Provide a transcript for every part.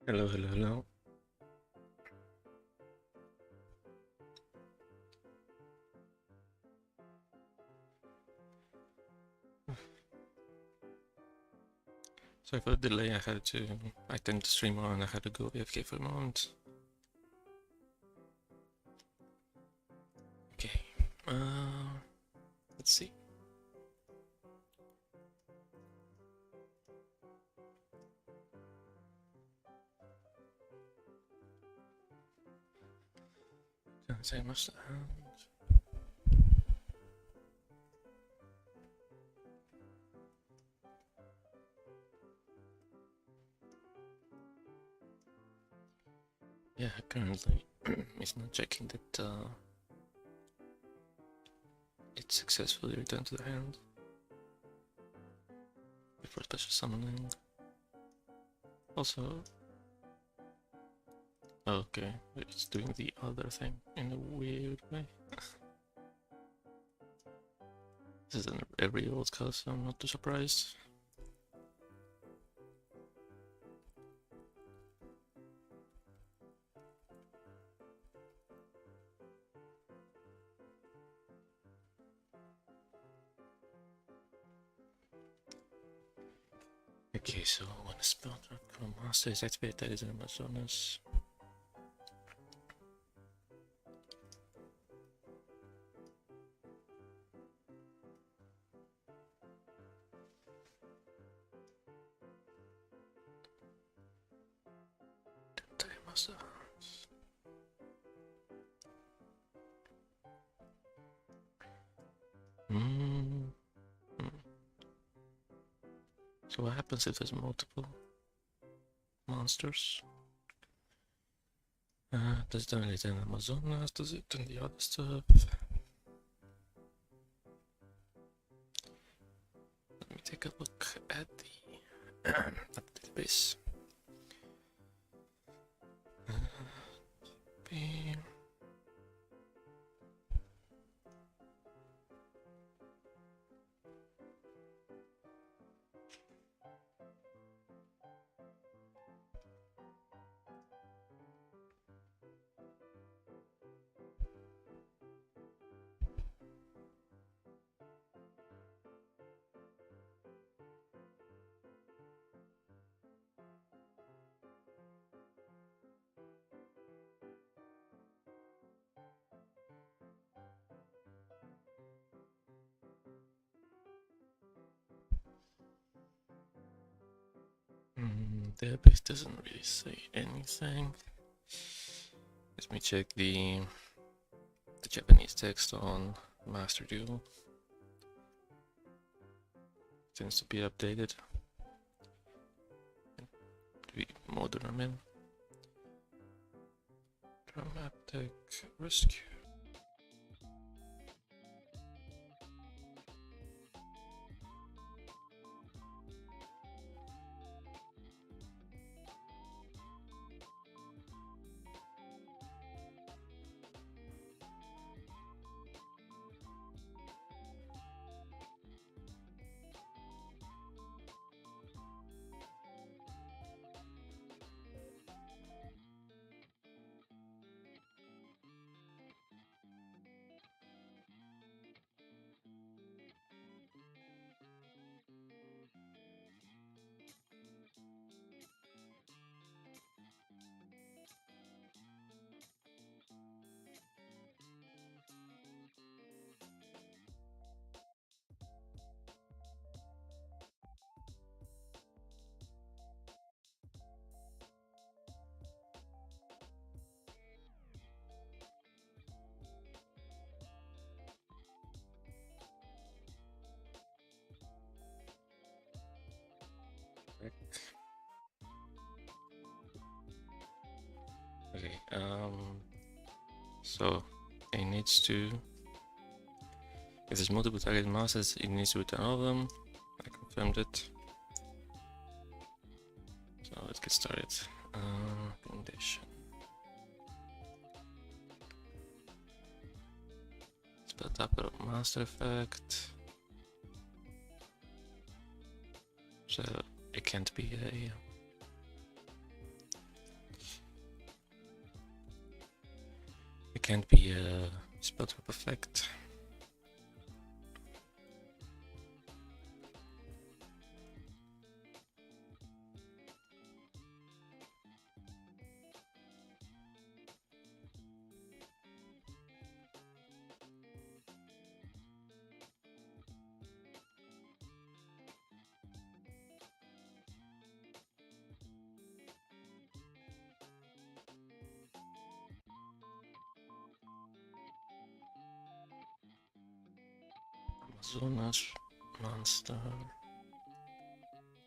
Hello, hello, hello. Sorry for the delay. I turned the stream on and I had to go AFK for a moment. Okay, let's see. Don't say much. Yeah, currently it's not checking that it's successfully returned to the hand before special summoning. Also, okay, it's doing the other thing in a weird way. This is a real old card, so I'm not too surprised. Okay, so when a spell from master is activated, that is an Amazonas. Master. So what happens if there's multiple monsters? Does it only turn Amazonas? Does it turn the other stuff? Let me take a look at the database. The database doesn't really say anything. Let me check the Japanese text on Master Duel. Tends to be updated. To be modern, I mean. Dramatic rescue. Okay, so it needs to, if there's multiple target masters, it needs to return all of them. I confirmed it. So let's get started. Condition. Spell tapper of master effect. So it can't be a can't be a spell trap effect. Amazonas monster.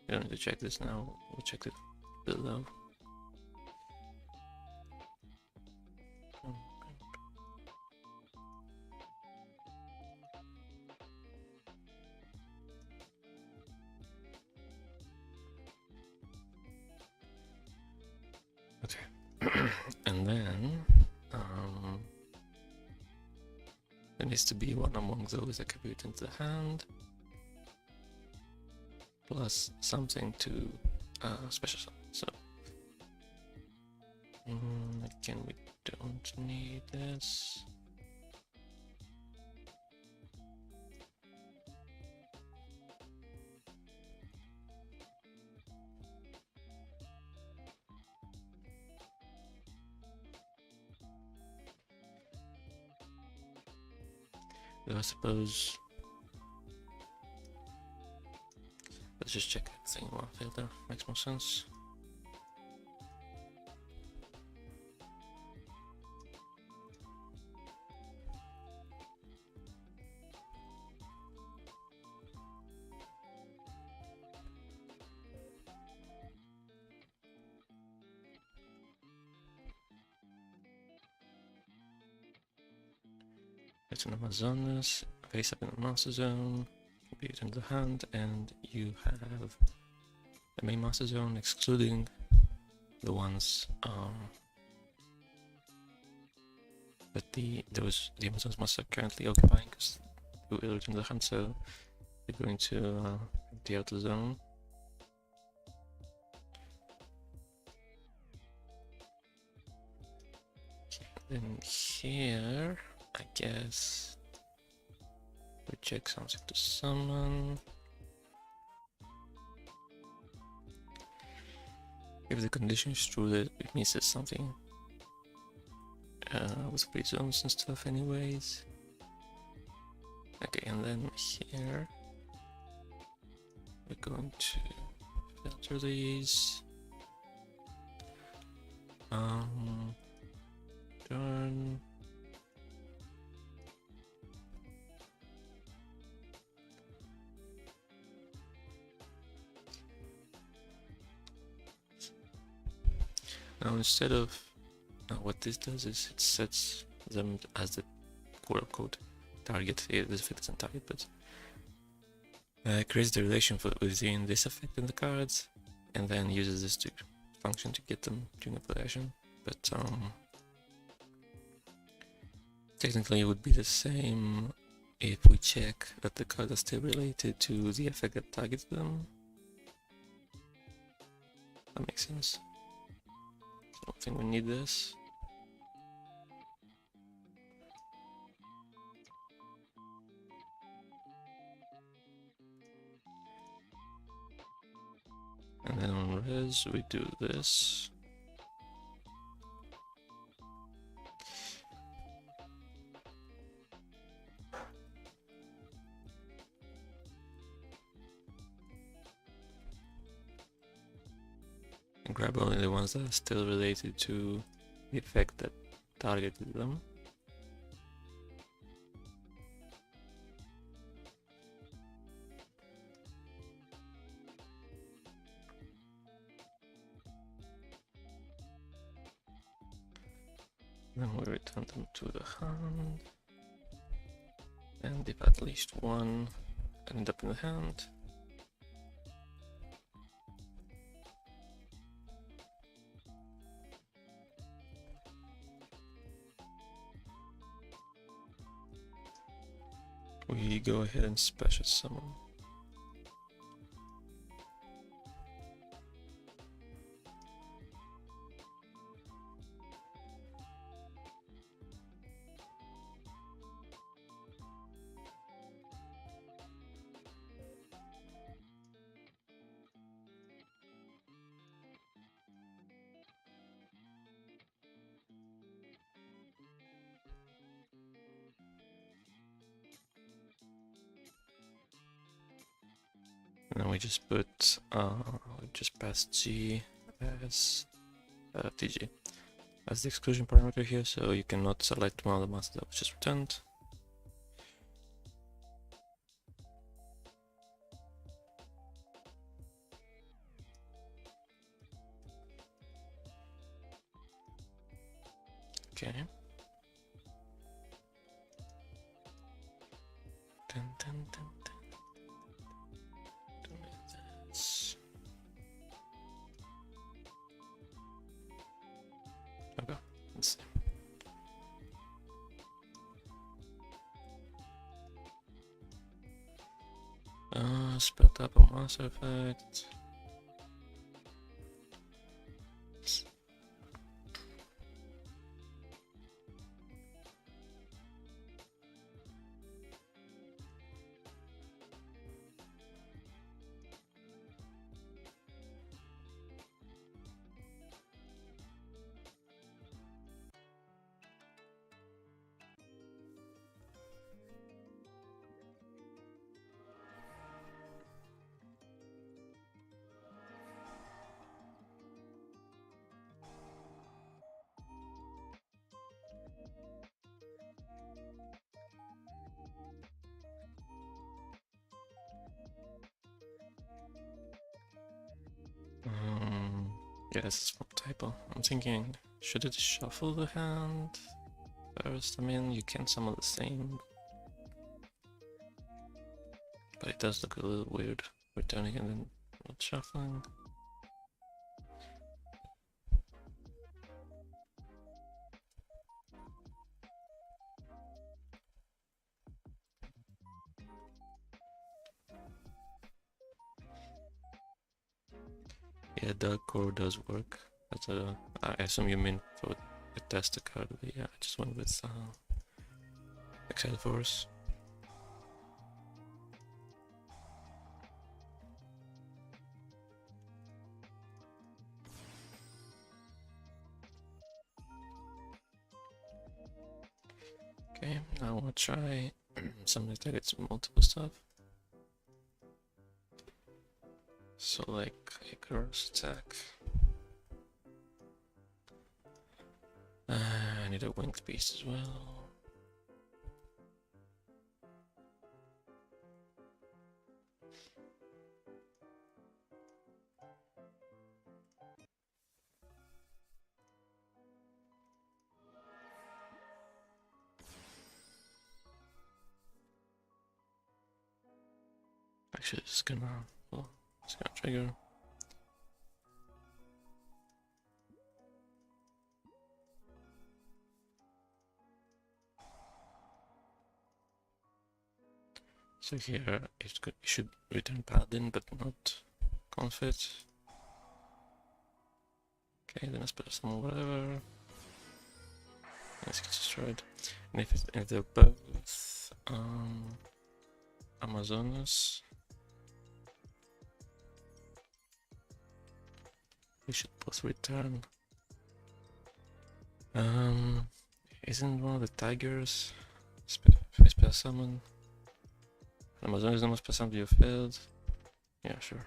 You don't need to check this now, we'll check it below. Okay. And then there needs to be one among those that can be put into the hand, plus something to special summon. So again, we don't need this. I suppose let's just check everything in one filter, makes more sense. It's an Amazonas, face up in the master zone, be it in the hand, and you have the main master zone, excluding the ones that the Amazonas must are currently occupying, because they were in the hand, so they're going to the outer zone. Then here, I guess we check something to summon. If the condition is true, that it means there's something with free zones and stuff anyways. Okay, and then here we're going to filter these. Turn. Now instead of what this does is it sets them as the quote-unquote target. This effect isn't target, but creates the relation within this effect in the cards, and then uses this to function to get them during operation. But technically it would be the same if we check that the card is still related to the effect that targets them. That makes sense. I don't think we need this. And then on res we do this. And grab only the ones that are still related to the effect that targeted them. Then we return them to the hand, and if at least one end up in the hand, we go ahead and special summon. And then we just put, we just pass G as TG as the exclusion parameter here, so you cannot select one of the masses that was just returned. Okay. Dun, dun, dun, dun. This. Okay, let's see. Spelled up on master effect. Yeah, this is from typo. I'm thinking, should it shuffle the hand first? I mean, you can summon the same, but it does look a little weird returning and then not shuffling. Yeah, Dark Core does work. That's I assume you mean for a tester card, but yeah, I just went with Excel Force. Okay, now I want to try something that gets multiple stuff. So like Icarus attack. I need a winged beast as well. Actually, it's gonna trigger. So here it should return Paladin, but not Confit. Okay, then I spell some whatever. This gets destroyed. And if they're both Amazonas, we should both return. Isn't one of the tigers spell summon? Amazon is almost spell you failed. Yeah, sure.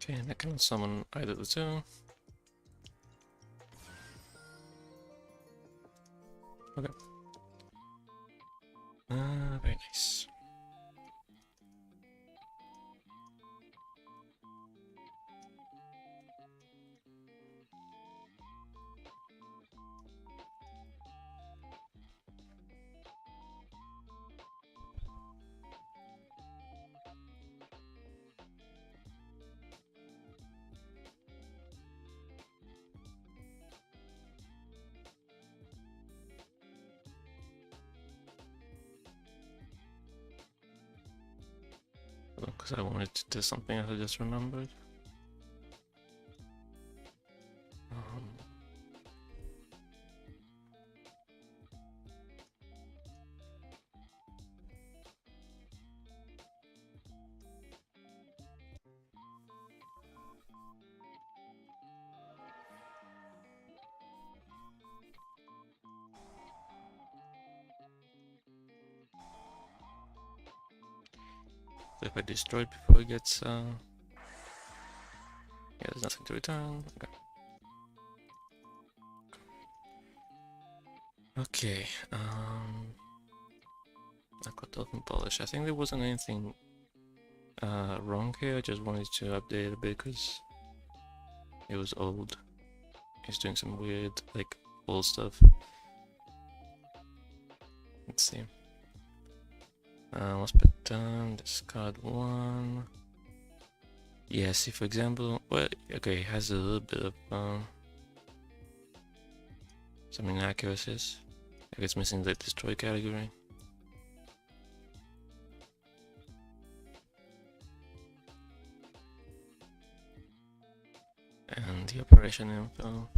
Okay, and I can summon either of the two. Okay. Very nice. Because I wanted to do something I just remembered. So if I destroy it before it gets yeah, there's nothing to return. Okay, I got dolphin polish. I think there wasn't anything wrong here. I just wanted to update it a bit because it was old. It's doing some weird, like, old stuff. Let's see. What's been done? Discard one. Yeah, see, for example, well, okay, it has a little bit of some inaccuracies. Like it's missing the destroy category. And the operation info.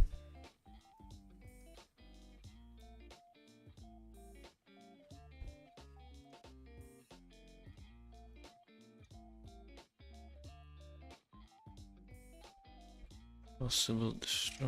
Possible destroy.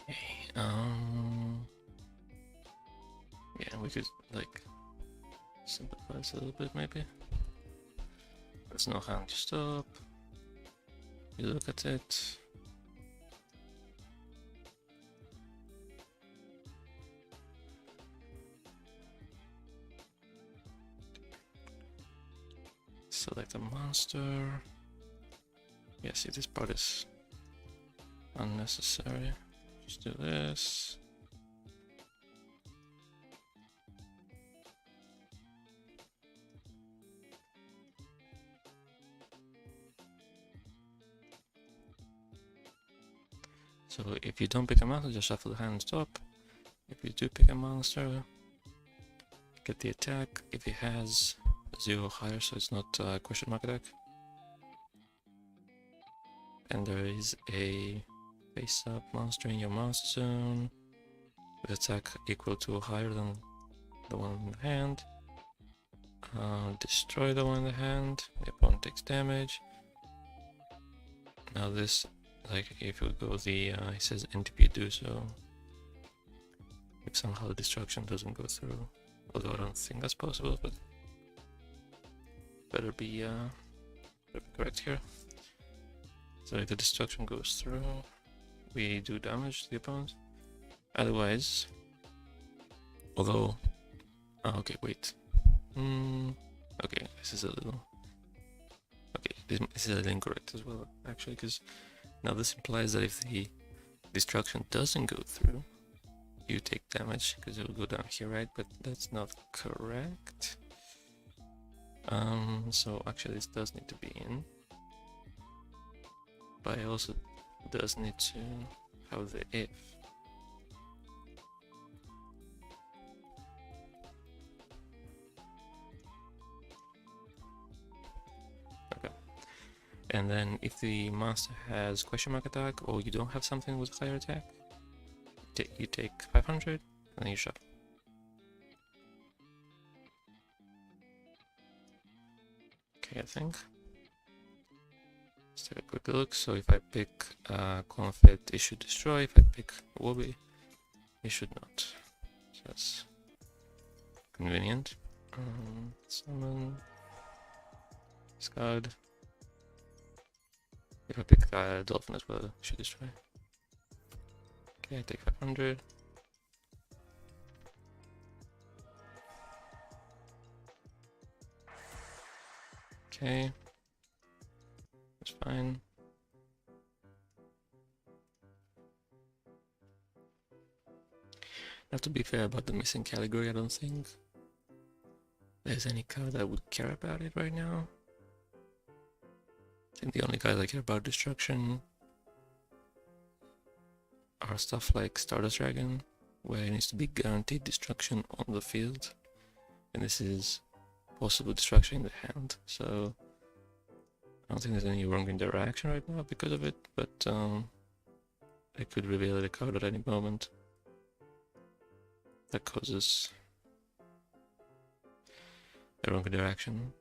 Okay, yeah, we could like simplify a little bit maybe. There's no hand to stop. You look at it. Select a monster. Yeah, see, this part is unnecessary. Just do this. So if you don't pick a monster, just shuffle the hand and stop. If you do pick a monster, get the attack. If it has 0 higher, so it's not a question mark attack. And there is a face-up monster in your monster zone with attack equal to or higher than the one in the hand. Destroy the one in the hand. The opponent takes damage. Now this, like, if you go the, it says NTP do so. If somehow the destruction doesn't go through, although I don't think that's possible, but better be correct here. So if the destruction goes through, we do damage to the opponent. Otherwise, although, oh, okay, wait. Okay, this is a little. Okay, this is a little incorrect as well, actually, because now this implies that if the destruction doesn't go through, you take damage because it will go down here, right? But that's not correct. So actually, this does need to be in. But it also does need to have the if. Okay. And then if the monster has question mark attack, or you don't have something with higher attack, you take 500 and then you shuffle. Okay, I think. Let's take a quick look. So if I pick Confit, it should destroy. If I pick Wobby, it should not. So that's convenient. Summon. Discard. If I pick Dolphin as well, should destroy. Okay, I take 500. Okay. That's fine. Now, to be fair about the missing category, I don't think there's any card that would care about it right now. I think the only cards I care about destruction are stuff like Stardust Dragon, where it needs to be guaranteed destruction on the field, and this is possible destruction in the hand, so I don't think there's any wrong interaction right now because of it, but I could reveal the card at any moment that causes a wrong interaction,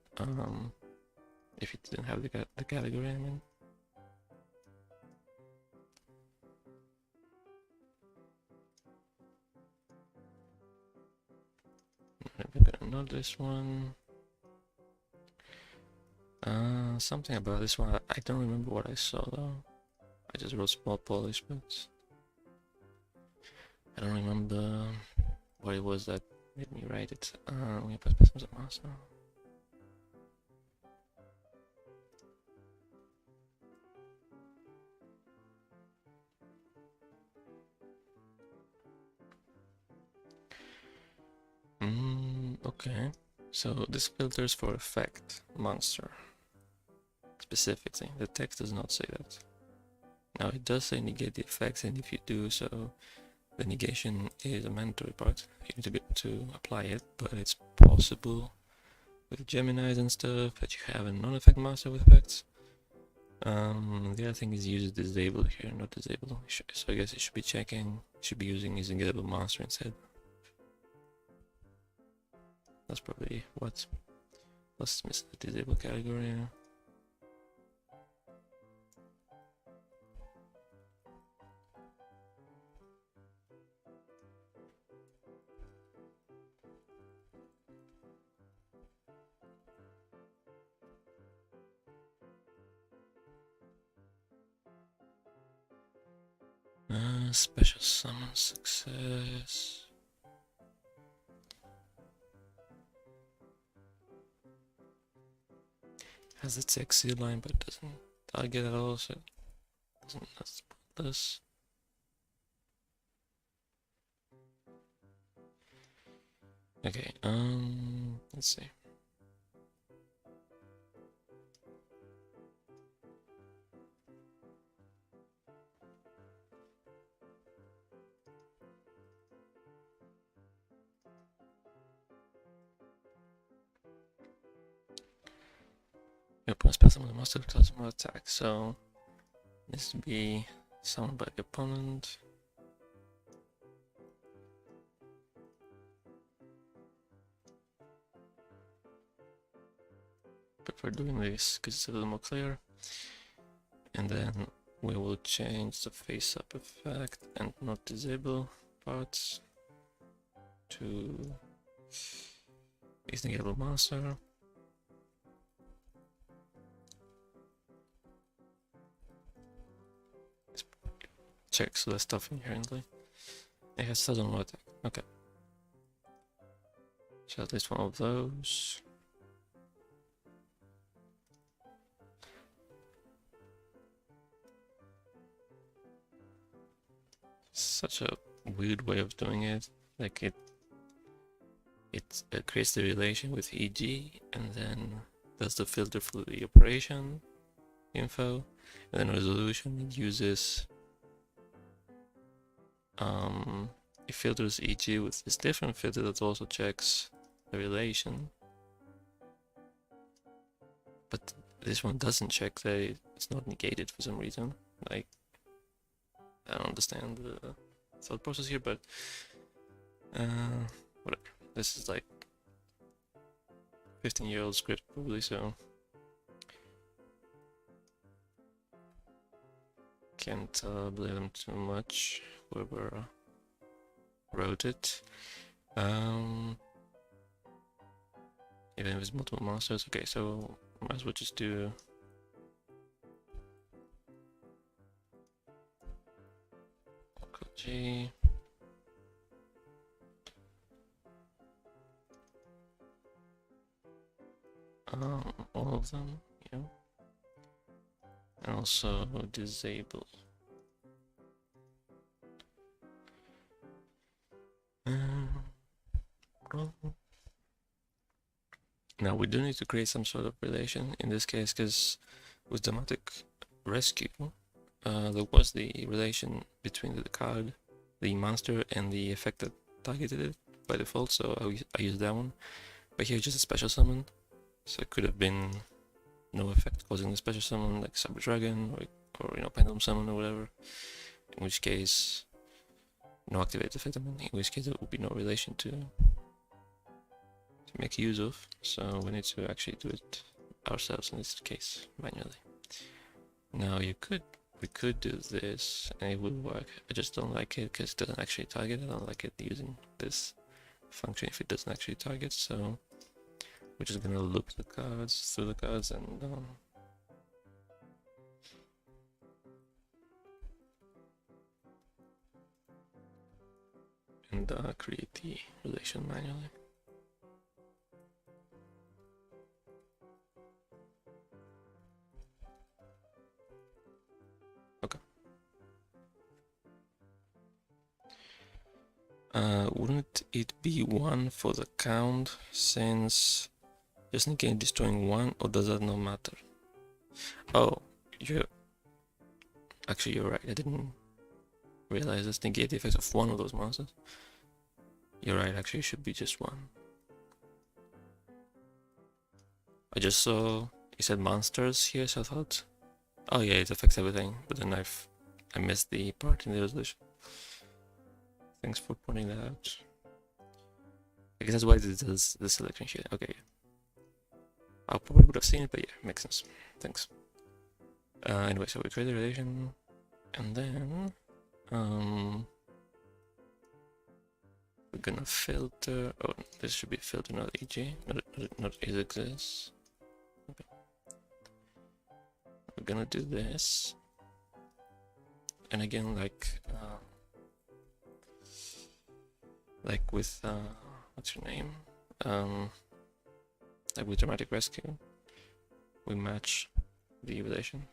if it didn't have the category, I mean. I'm gonna note this one. Something about this one, I don't remember what I saw though. I just wrote small polish, but I don't remember what it was that made me write it. We have specimens of master. Okay. So this filters for effect monster. Specifically, the text does not say that. Now it does say negate the effects, and if you do so, the negation is a mandatory part. You need to get to apply it, but it's possible with Geminis and stuff that you have a non-effect master with effects. The other thing is use disable here, not disable. So I guess it should be checking, should be using his enable master instead. That's probably what's missing the disable category. Special summon success. Has its XC line, but it doesn't target at all, so that's pointless. Okay, let's see. Your opponent's pass on the master class more attack, so needs to be summoned by the opponent. Prefer doing this because it's a little more clear. And then we will change the face up effect and not disable parts to is negable master. Checks the stuff inherently. It has sudden low attack. Okay. So at least one of those. Such a weird way of doing it. Like it creates the relation with EG and then does the filter for the operation info, and then resolution it uses it filters EG with this different filter that also checks the relation, but this one doesn't check that it's not negated for some reason. Like, I don't understand the thought process here, but whatever. This is like 15-year-old script probably, so can't blame them too much. Whoever wrote it. even if it's multiple monsters. Okay, so might as well just do G. All of them, yeah. And also disable. Now we do need to create some sort of relation in this case, because with dramatic rescue, there was the relation between the card, the monster, and the effect that targeted it by default, so I used that one. But here just a special summon, so it could have been no effect causing the special summon, like Cyber Dragon, or you know, Pendulum Summon or whatever. In which case, no activate effect, in which case there would be no relation to make use of. So we need to actually do it ourselves in this case manually. Now we could do this and it would work. I just don't like it because it doesn't actually target. I don't like it using this function if it doesn't actually target. So we're just gonna loop the cards through the cards and create the relation manually. Okay. Wouldn't it be 1 for the count, since just negate destroying 1, or does that not matter? Oh, actually you're right, I didn't realize this. Negate the effects of 1 of those monsters. You're right, actually it should be just 1. I just saw it said monsters here, so I thought, oh yeah, it affects everything, but then I missed the part in the resolution. Thanks for pointing that out. I guess that's why it does the selection here. Okay. I probably would have seen it, but yeah, makes sense. Thanks. Anyway, so we create the relation, and then we're gonna filter. Oh, this should be filter, not EG, not is. Okay. We're gonna do this, and again, like with what's your name? Like with dramatic rescue, we match the relation.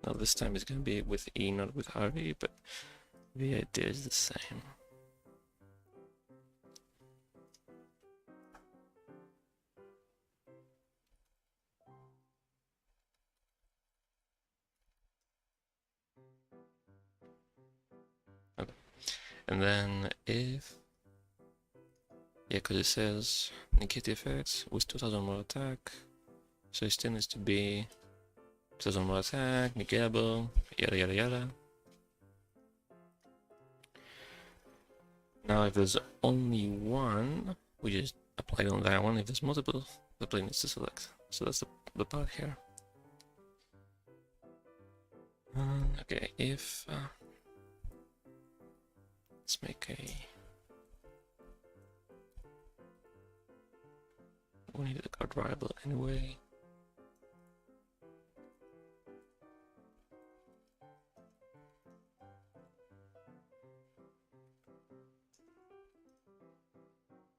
Now this time it's gonna be with E, not with RE, but the idea is the same. Okay. And then if, yeah, because it says negate effects with 2000 more attack, so it still needs to be 2000 more attack, negatable, yada yada yada. Now if there's only one, we just apply it on that one. If there's multiple, the player needs to select. So that's the part here. Okay, if let's make we need the card variable anyway.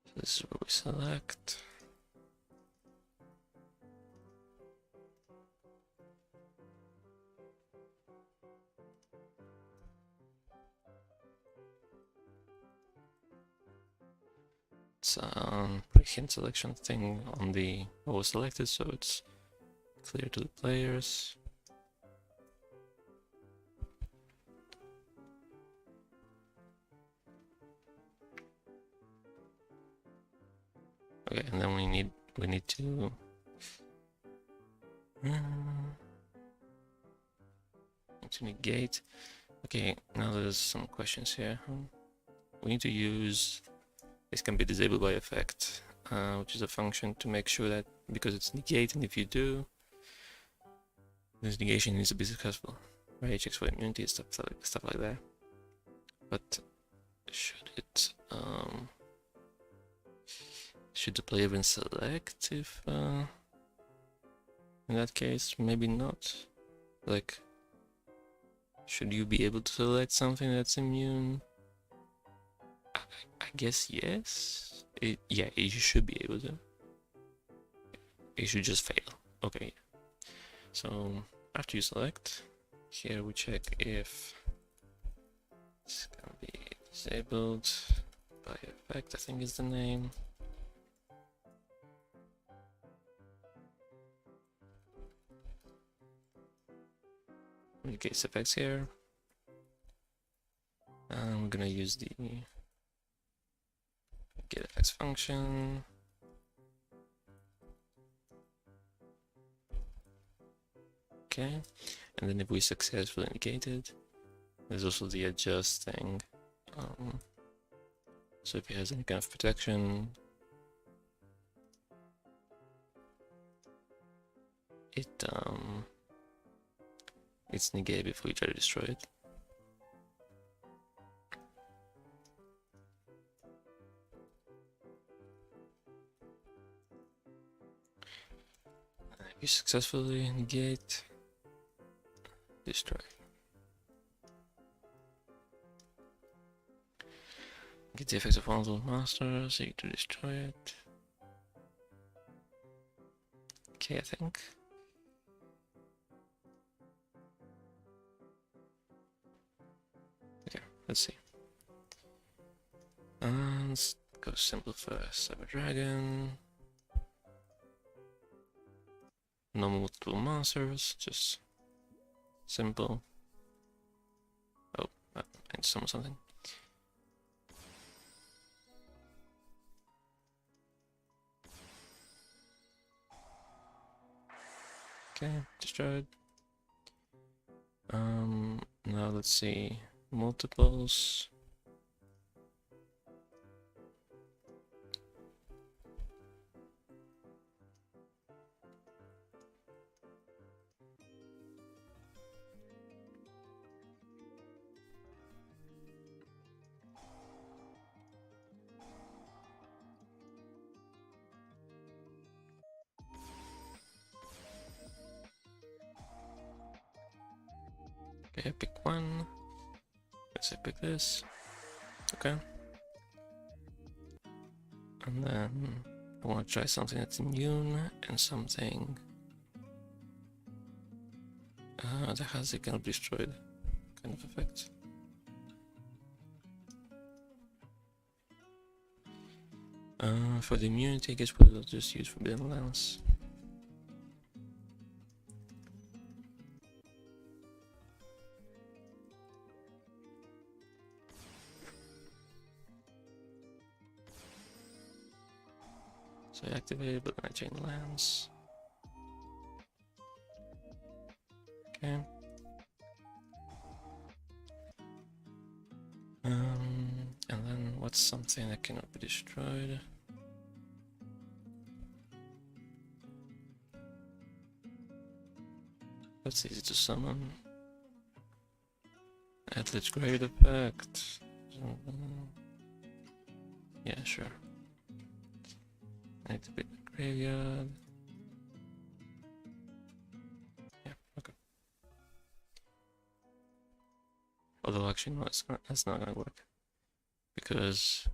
So this is where we select. It's pre-hint selection thing on the what was selected, so it's clear to the players. Okay, and then we need to negate. Okay, now there's some questions here. We need to use, this can be disabled by effect, which is a function to make sure that, because it's negate, and if you do, this negation needs to be successful, right? It checks for immunity, stuff like that. But should it Should the player even select if in that case? Maybe not. Like, should you be able to select something that's immune? I guess yes. Yeah, you should be able to. You should just fail. Okay. So after you select, here we check if it's gonna be disabled by effect, I think is the name. Case effects here. And we're gonna use the get effects function. Okay, and then if we successfully negate it, there's also the adjust thing. So if it has any kind of protection, it's negated before you try to destroy it. If you successfully negate, destroy. Get the effects of one of those masters, so you to destroy it. Okay, I think. Okay, let's see. Let's go simple first. Cyber Dragon. No multiple monsters, just simple. Oh, I need to summon something. Okay, destroyed. Now let's see. Multiples. Okay, pick one. Let's say pick this. Okay. And then I want to try something that's immune and something that has a kind of destroyed kind of effect. For the immunity, I guess we'll just use Forbidden Lens. So I activate it, but then I chain lens. Okay. And then what's something that cannot be destroyed? That's easy to summon. Atlet's Great Effect. Yeah, sure. I need to pick the graveyard. Yeah, okay. Although actually no, that's not gonna work. Because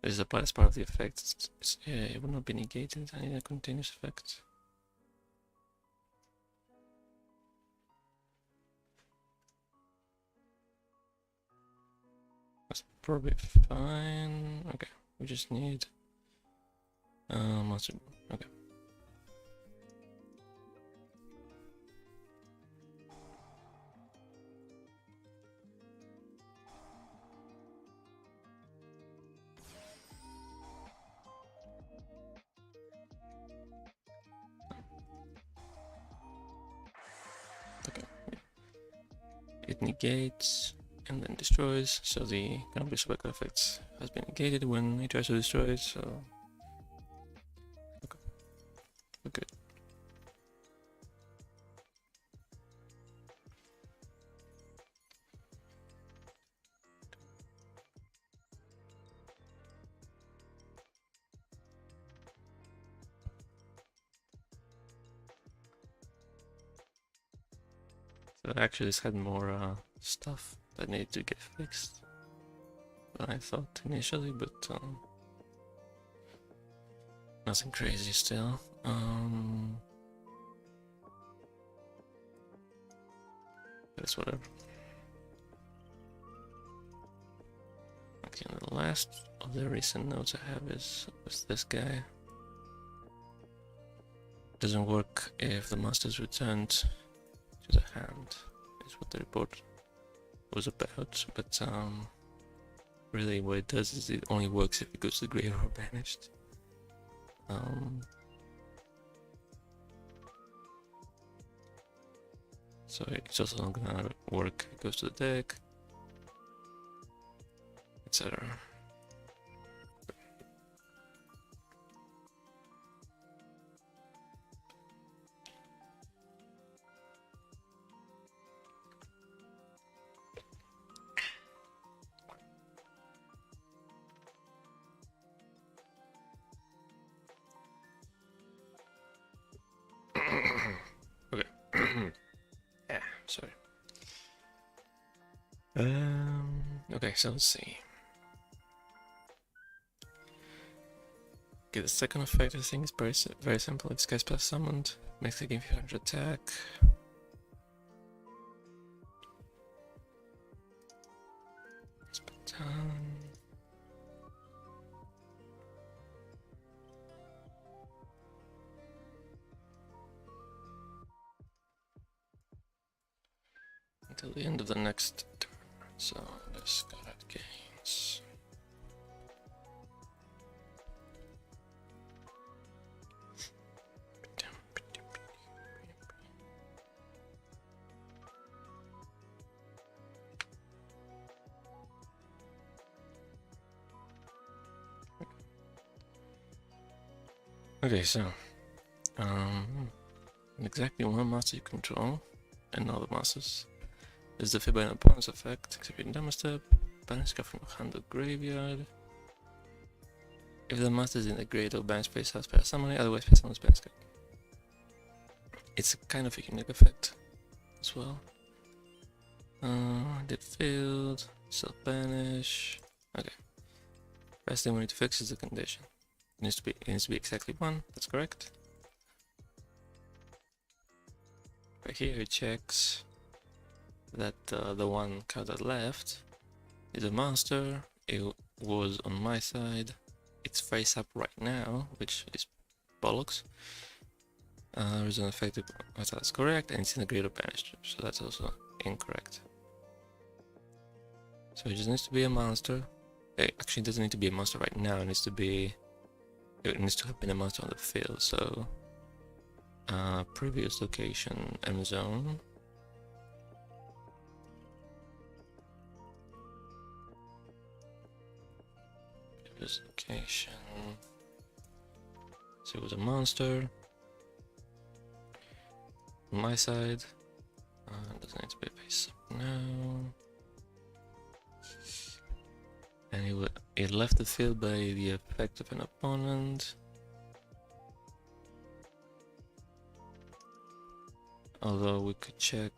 this is applied as part of the effect. It will not be negated. I need a continuous effect. That's probably fine. Okay, we just need monster. Okay. Okay. It negates and then destroys, so the Canopy Spectre effect has been negated when it tries to destroy it, so okay. We're good. So actually this had more stuff that needed to get fixed than I thought initially, but nothing crazy still. That's whatever. Okay, and the last of the recent notes I have is with this guy. Doesn't work if the master is returned to the hand, is what the report was about, but really what it does is it only works if it goes to the grave or banished. So it's also not gonna work if it goes to the deck, etc. Okay. Yeah, sorry. Okay, so let's see. Okay, the second effect I think is very simple. If this guy's pass summoned, makes the game 500 attack. Spend time. Until the end of the next turn. So this card gains. Okay, so exactly one master you control and all the masters. This is the by an opponent's effect, except your damage step, banish card from your hand or graveyard. If the master is in the grade or banish face house by summoning, otherwise face summon's banish card. It's kind of a unique effect as well. Did field, self banish. Okay. First thing we need to fix is the condition. It needs to be exactly 1, that's correct. Right here it checks that the one card that left is a monster. It was on my side. It's face up right now, which is bollocks. Result effective, that's correct, and it's in the grade of banished, so that's also incorrect. So it just needs to be a monster. It actually doesn't need to be a monster right now. It needs to have been a monster on the field. So previous location M zone. Previous location. So it was a monster. On my side. Doesn't need to be face up now. And it left the field by the effect of an opponent. Although we could check.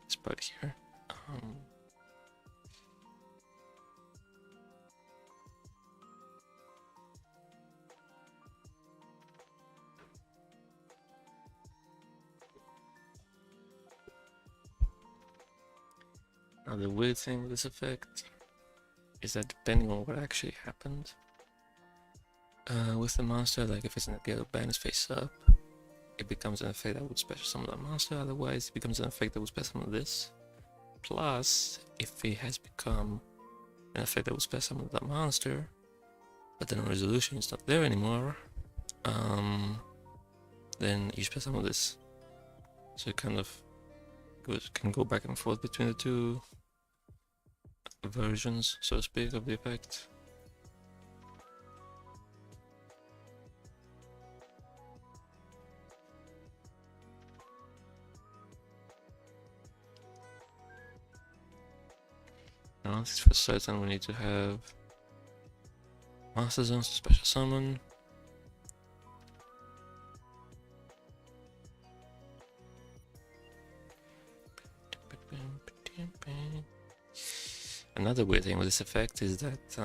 This part here. Now the weird thing with this effect is that depending on what actually happened with the monster, like if it's in a gale of banish face up, it becomes an effect that would special summon the monster, otherwise it becomes an effect that would special summon this. Plus, if it has become an effect that would special summon the monster, but then on resolution it's not there anymore, then you special summon this. So it kind of can go back and forth between the two versions, so to speak, of the effect. Now, this is for certain we need to have Master Zones to special summon. Another weird thing with this effect is that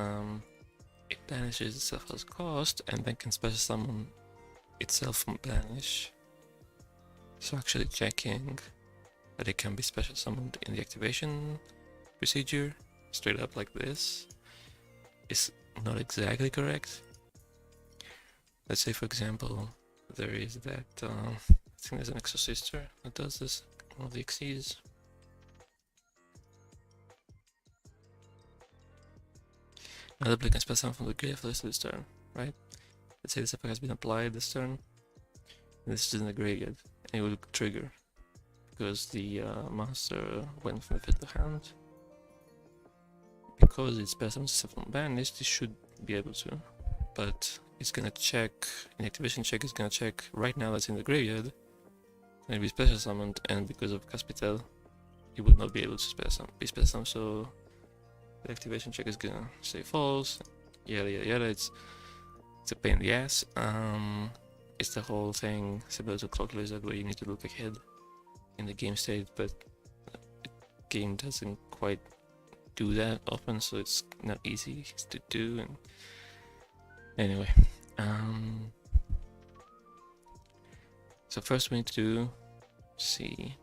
it banishes itself as cost and then can special summon itself from banish. So actually checking that it can be special summoned in the activation procedure, straight up like this, is not exactly correct. Let's say, for example, there is that, I think there's an Exorcister that does this, one of the Xyz. Another player can spell summon from the grave list this turn, right? Let's say this effect has been applied this turn, and this is in the graveyard, and it will trigger, because the monster went from the field to hand. Because it's spell summons itself from banished, it should be able to, but it's gonna check, an activation check is gonna check right now that's in the graveyard, and be special summoned, and because of Caspitel, it would not be able to be special summoned, so the activation check is gonna say false, yada yada yada. It's a pain in the ass. It's the whole thing similar to Clock Lizard where you need to look ahead in the game state, but the game doesn't quite do that often, so it's not easy to do. And anyway, so first we need to see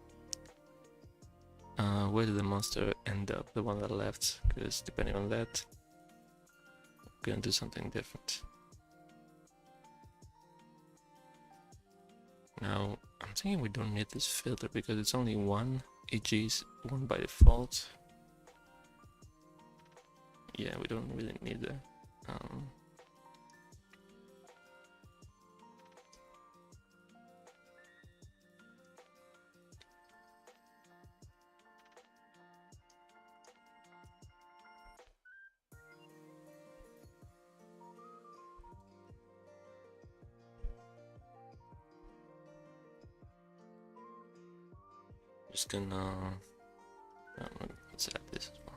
where did the monster end up, the one that left, because depending on that, we're gonna do something different. Now, I'm thinking we don't need this filter because it's only one, EG is one by default. Yeah, we don't really need that. Just gonna let's add this as well.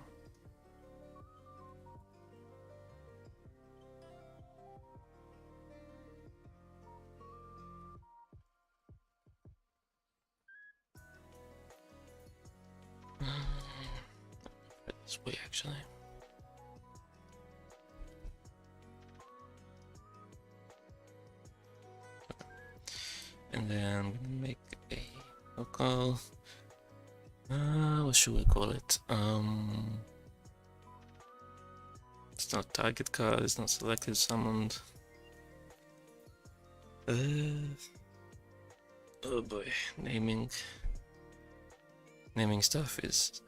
This way actually. And then I'm gonna make a local. What should we call it? It's not target card, it's not selected, summoned. Oh boy, naming stuff is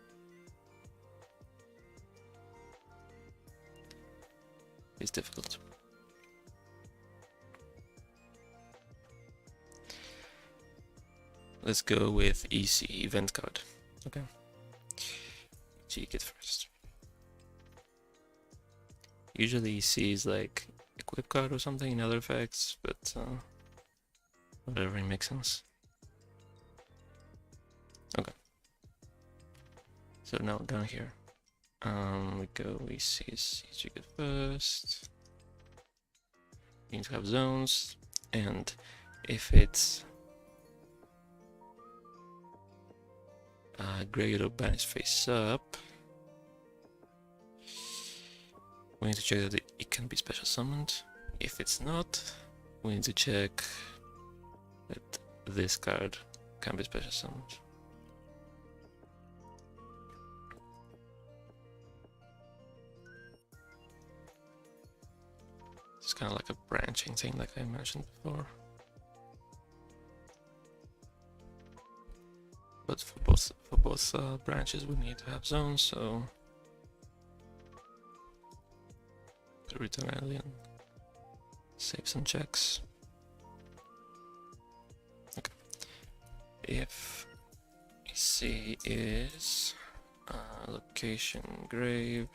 difficult. Let's go with EC, event card. Okay. EC get first. Usually EC is like equip card or something in other effects, but whatever, it makes sense. Okay. So now down here, we go EC get first. You need to have zones, and if it's graded or banished face up, we need to check that it can be special summoned. If it's not, we need to check that this card can be special summoned. It's kind of like a branching thing like I mentioned before. But for both branches we need to have zones, so return alien, save some checks. Okay. If EC is location grave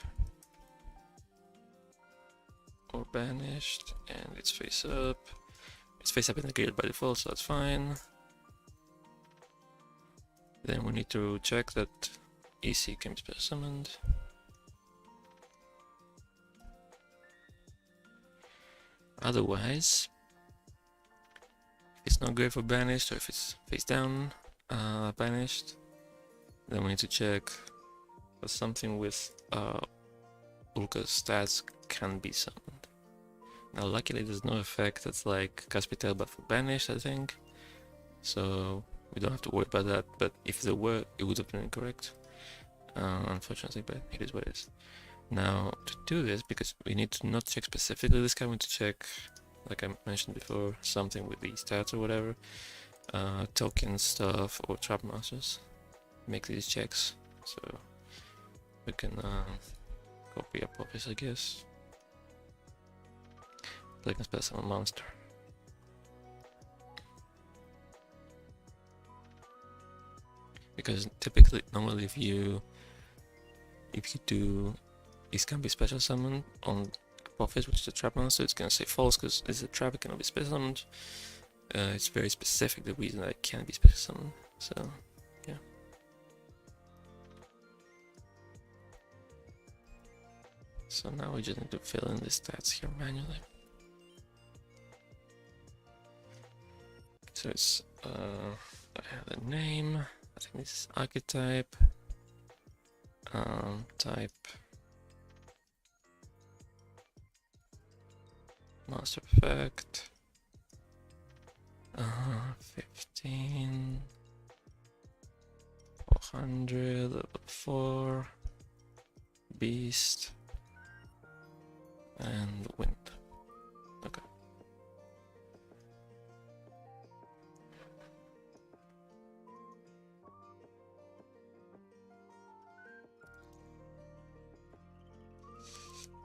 or banished and it's face up in the grid by default, so that's fine. Then we need to check that EC can be special summoned. Otherwise, if it's not grave or banished, or if it's face down banished, then we need to check for something with Ulka's stats can be summoned. Now luckily there's no effect that's like Caspitel but for banished, I think. So we don't have to worry about that, but if there were, it would have been incorrect. Unfortunately, but it is what it is. Now to do this, because we need to not check specifically this guy, we need to check, like I mentioned before, something with the stats or whatever. Token stuff or trap masters. Make these checks. So we can copy up office, I guess. Click and spell summon monster. Because typically, normally if you do, it can be special summoned on Apophis, which is a trap monster, it's gonna say false because it's a trap, it cannot be special summoned. It's very specific the reason that it can be special summoned, so yeah. So now we just need to fill in the stats here manually. So it's I have a name, I think this is archetype, type, master effect, 15, 400, level 4, beast, and wind. Okay.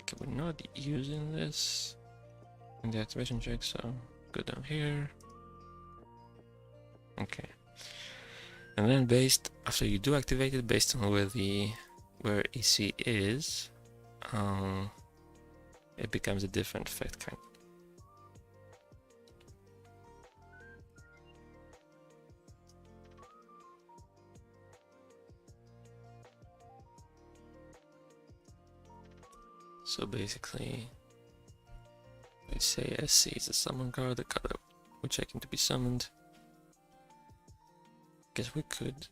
Okay, we're not using this in the activation check, so go down here. Okay. And then after you do activate it, based on where EC is, it becomes a different effect kind. So basically, we say SC is a summon card, the card that we're checking to be summoned. Guess we could.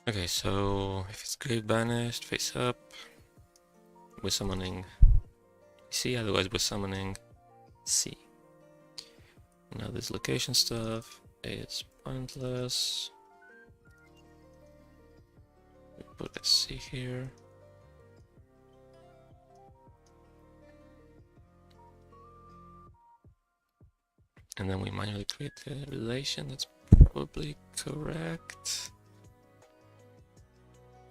Okay, so if it's grave banished, face up, we're summoning C, otherwise we're summoning C. Now this location stuff is pointless. We put a C here. And then we manually create the relation, that's probably correct.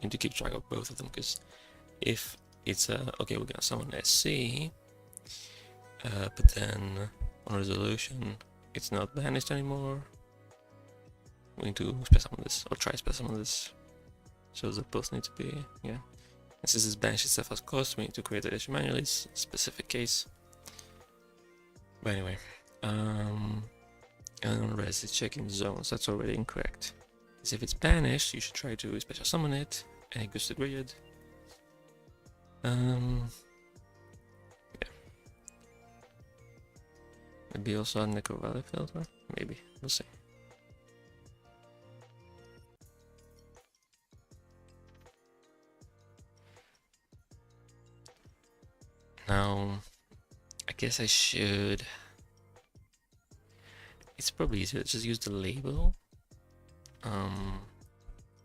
Need to keep track of both of them, because if it's okay, we're gonna summon SC, but then on resolution it's not banished anymore, we need to special summon this, or try special summon this, so they both need to be, yeah. And since it's banished itself as cost, we need to create the relation manually, it's a specific case. But anyway, and on res, it's checking zones, that's already incorrect. If it's banished, you should try to special summon it, and it goes to grid. Yeah. Maybe also a Necro Valley filter? Maybe, we'll see. Now, I guess I should... It's probably easier to just use the label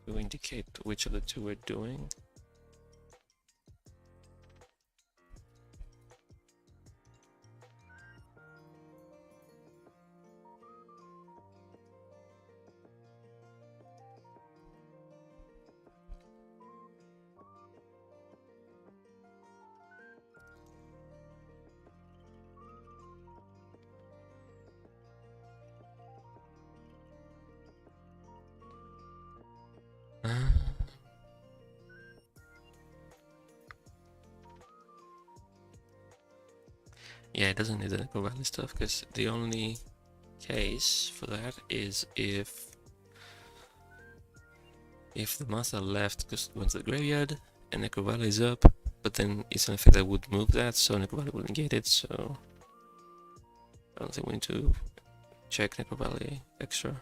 to indicate which of the two we're doing. Yeah, it doesn't need the Necro Valley stuff, because the only case for that is if the master left went to the graveyard and Necrovalley is up, but then it's an effect that would move that, so Necrovalley will negate it, so I don't think we need to check Necrovalley extra.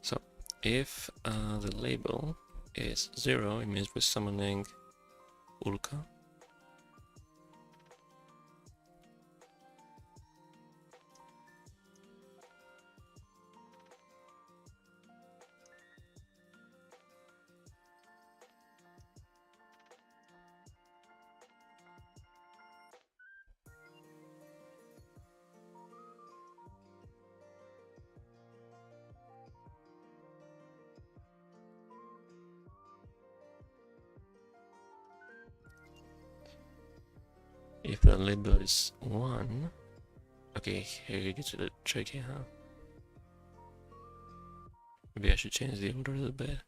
So if the label is 0, it means we're summoning Ulka. If the label is 1, okay, here you get to the tricky, huh? Maybe I should change the order a little bit.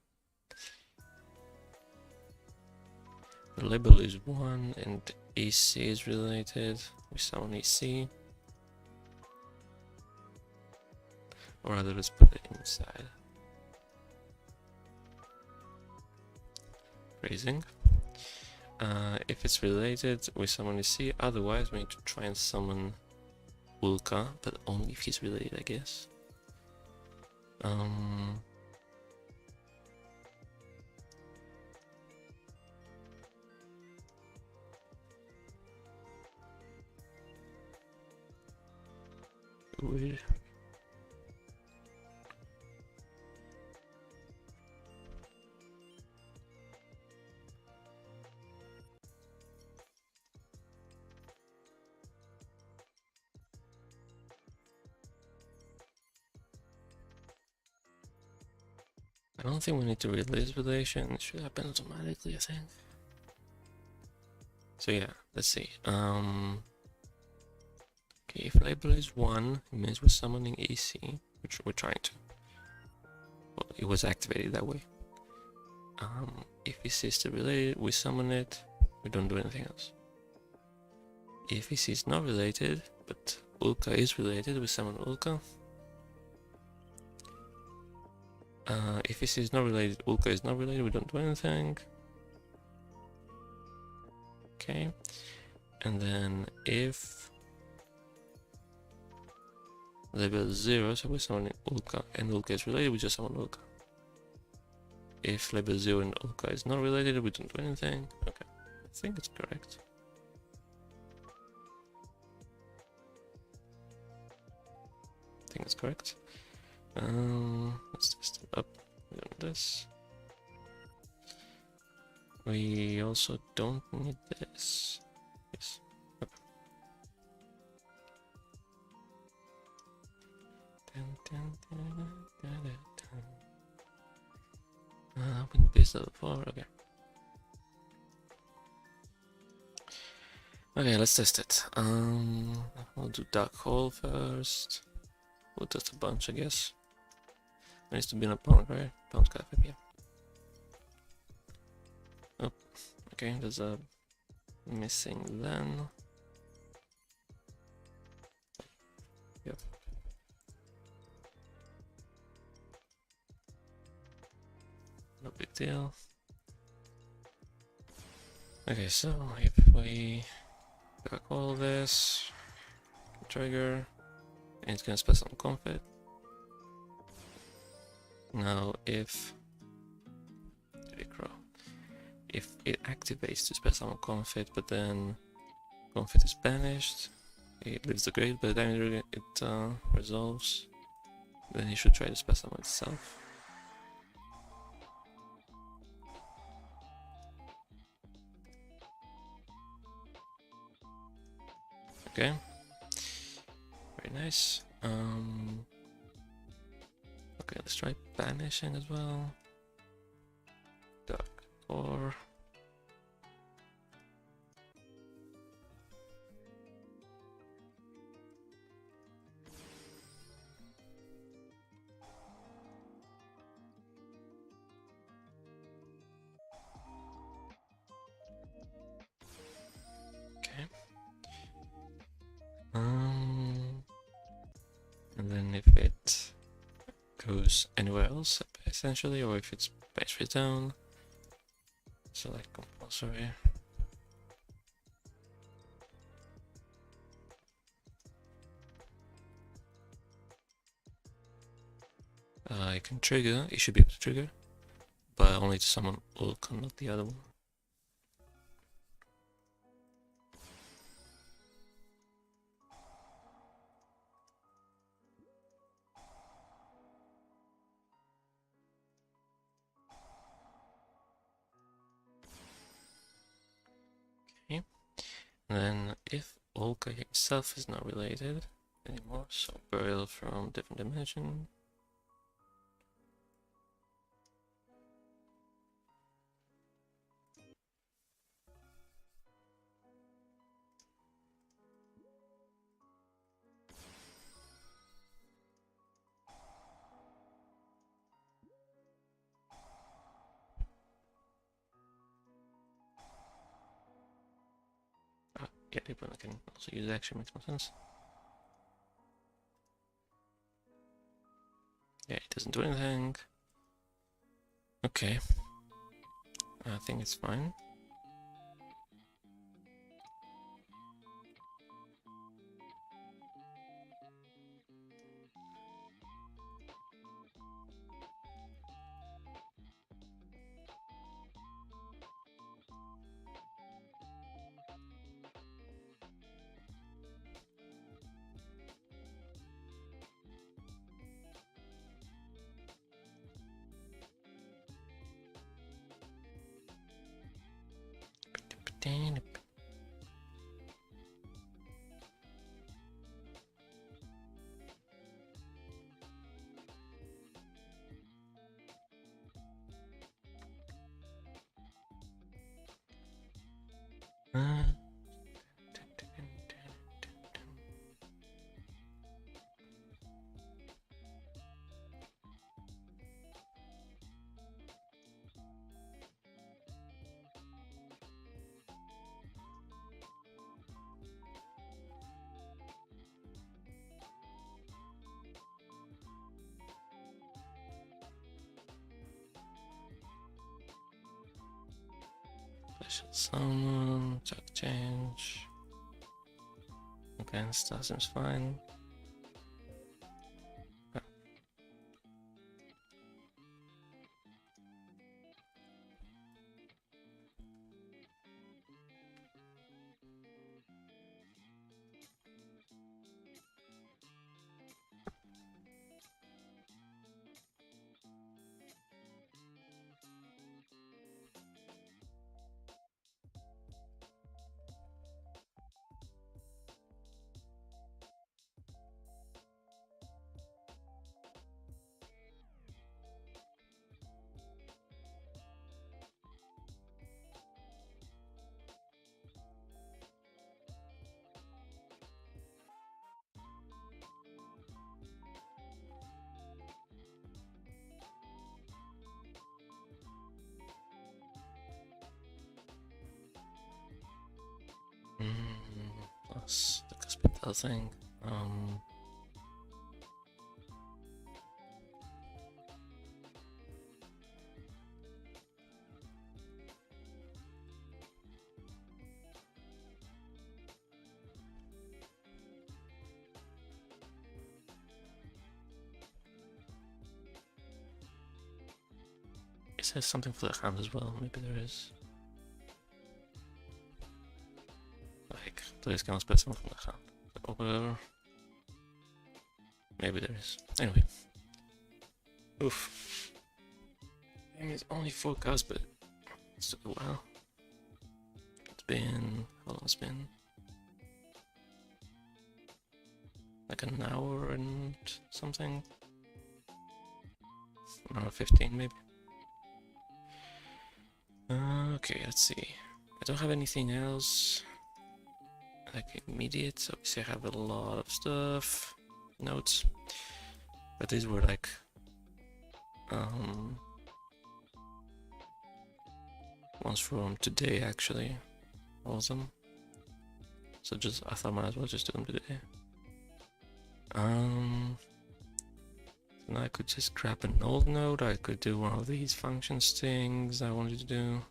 The label is 1 and EC is related. We summon EC. Or rather, let's put it inside. Phrasing. If it's related, we summon EC. Otherwise, we need to try and summon Ulka, but only if he's related, I guess. Weird. I don't think we need to release relation. It should happen automatically, I think. So yeah, let's see. Okay, if label is 1, it means we're summoning EC, which we're trying to. Well, it was activated that way. If EC is still related, we summon it. We don't do anything else. If EC is not related, but Ulka is related, we summon Ulka. If EC is not related, Ulka is not related, we don't do anything. Okay. And then if label is 0, so we're summoning Ulka, and Ulka is related, we just summon Ulka. If label 0 and Ulka is not related, we don't do anything. Okay, I think it's correct. I think it's correct. Let's test it up with this. We also don't need this. Yes. Okay. We need this level 4. Okay. Okay, let's test it. We'll do Dark Hole first. We'll test a bunch, I guess. It needs to be an opponent, right? Opponent's got 5, yeah. Oh, okay, there's a missing then. Yep. No big deal. Okay, so if we back all this, trigger, and it's gonna spell some confit. Now if it activates to spell some confit, but then confit is banished, it leaves the grave, by the time it resolves, then you should try to spell summon itself. Okay, very nice. Okay, let's try banishing as well. Dark or okay. And then if it goes anywhere else, essentially, or if it's battery down, select compulsory. I can trigger, it should be able to trigger, but only to summon Ulk, not the other one. Okay, and then if Ulk himself is not related anymore, so burial from different dimension. Yeah, but I can also use action, makes more sense. Yeah, it doesn't do anything. Okay. I think it's fine. Special summon, check change. Against that seems fine. Yeah. Plus the hospital thing. It says something for the hand as well, maybe there is. Like, please can I spell something from the hand? Or whatever. Maybe there is. Anyway. Oof. I mean, it's only 4 cows, but it's took a while. It's been... how long it's been? Like an hour and something? An hour 15 maybe? Okay, let's see. I don't have anything else like immediate. Obviously I have a lot of stuff, notes, but these were like ones from today actually, all of them. So just I thought I might as well just do them today. And I could just grab an old node. I could do one of these functions things I wanted to do.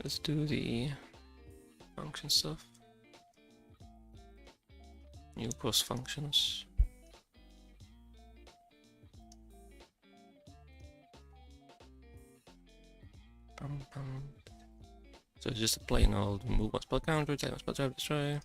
Let's do the function stuff. New post functions. So it's just a plain old move one spell counter, take one spell trap, destroy.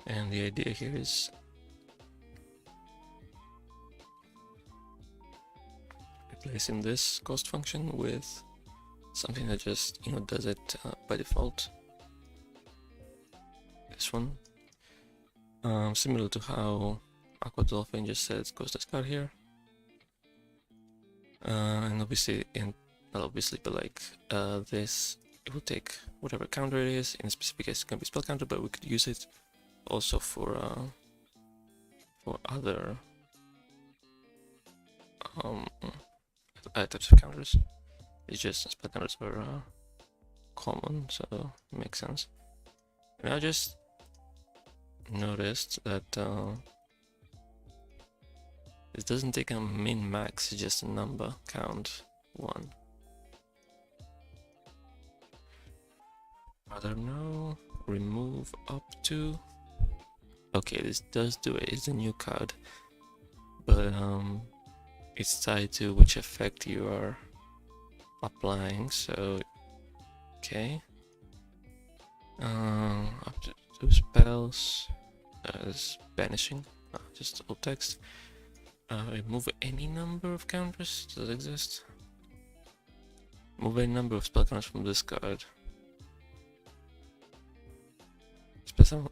And the idea here is replacing this cost function with something that just, you know, does it by default. This one. Similar to how Aqua Dolphin just said cost discard here. And obviously, not obviously, but like this, it will take whatever counter it is. In a specific case, it's gonna be spell counter, but we could use it also for other types of counters. It's just spell counters are common, so it makes sense. And I just noticed that it doesn't take a min max, it's just a number count 1. I don't know. Remove up to. Okay, this does do it. It's a new card, but it's tied to which effect you are applying. So okay, up to 2 spells. Is banishing. Just old text. Remove any number of counters. Does it exist? Move a number of spell counters from this card.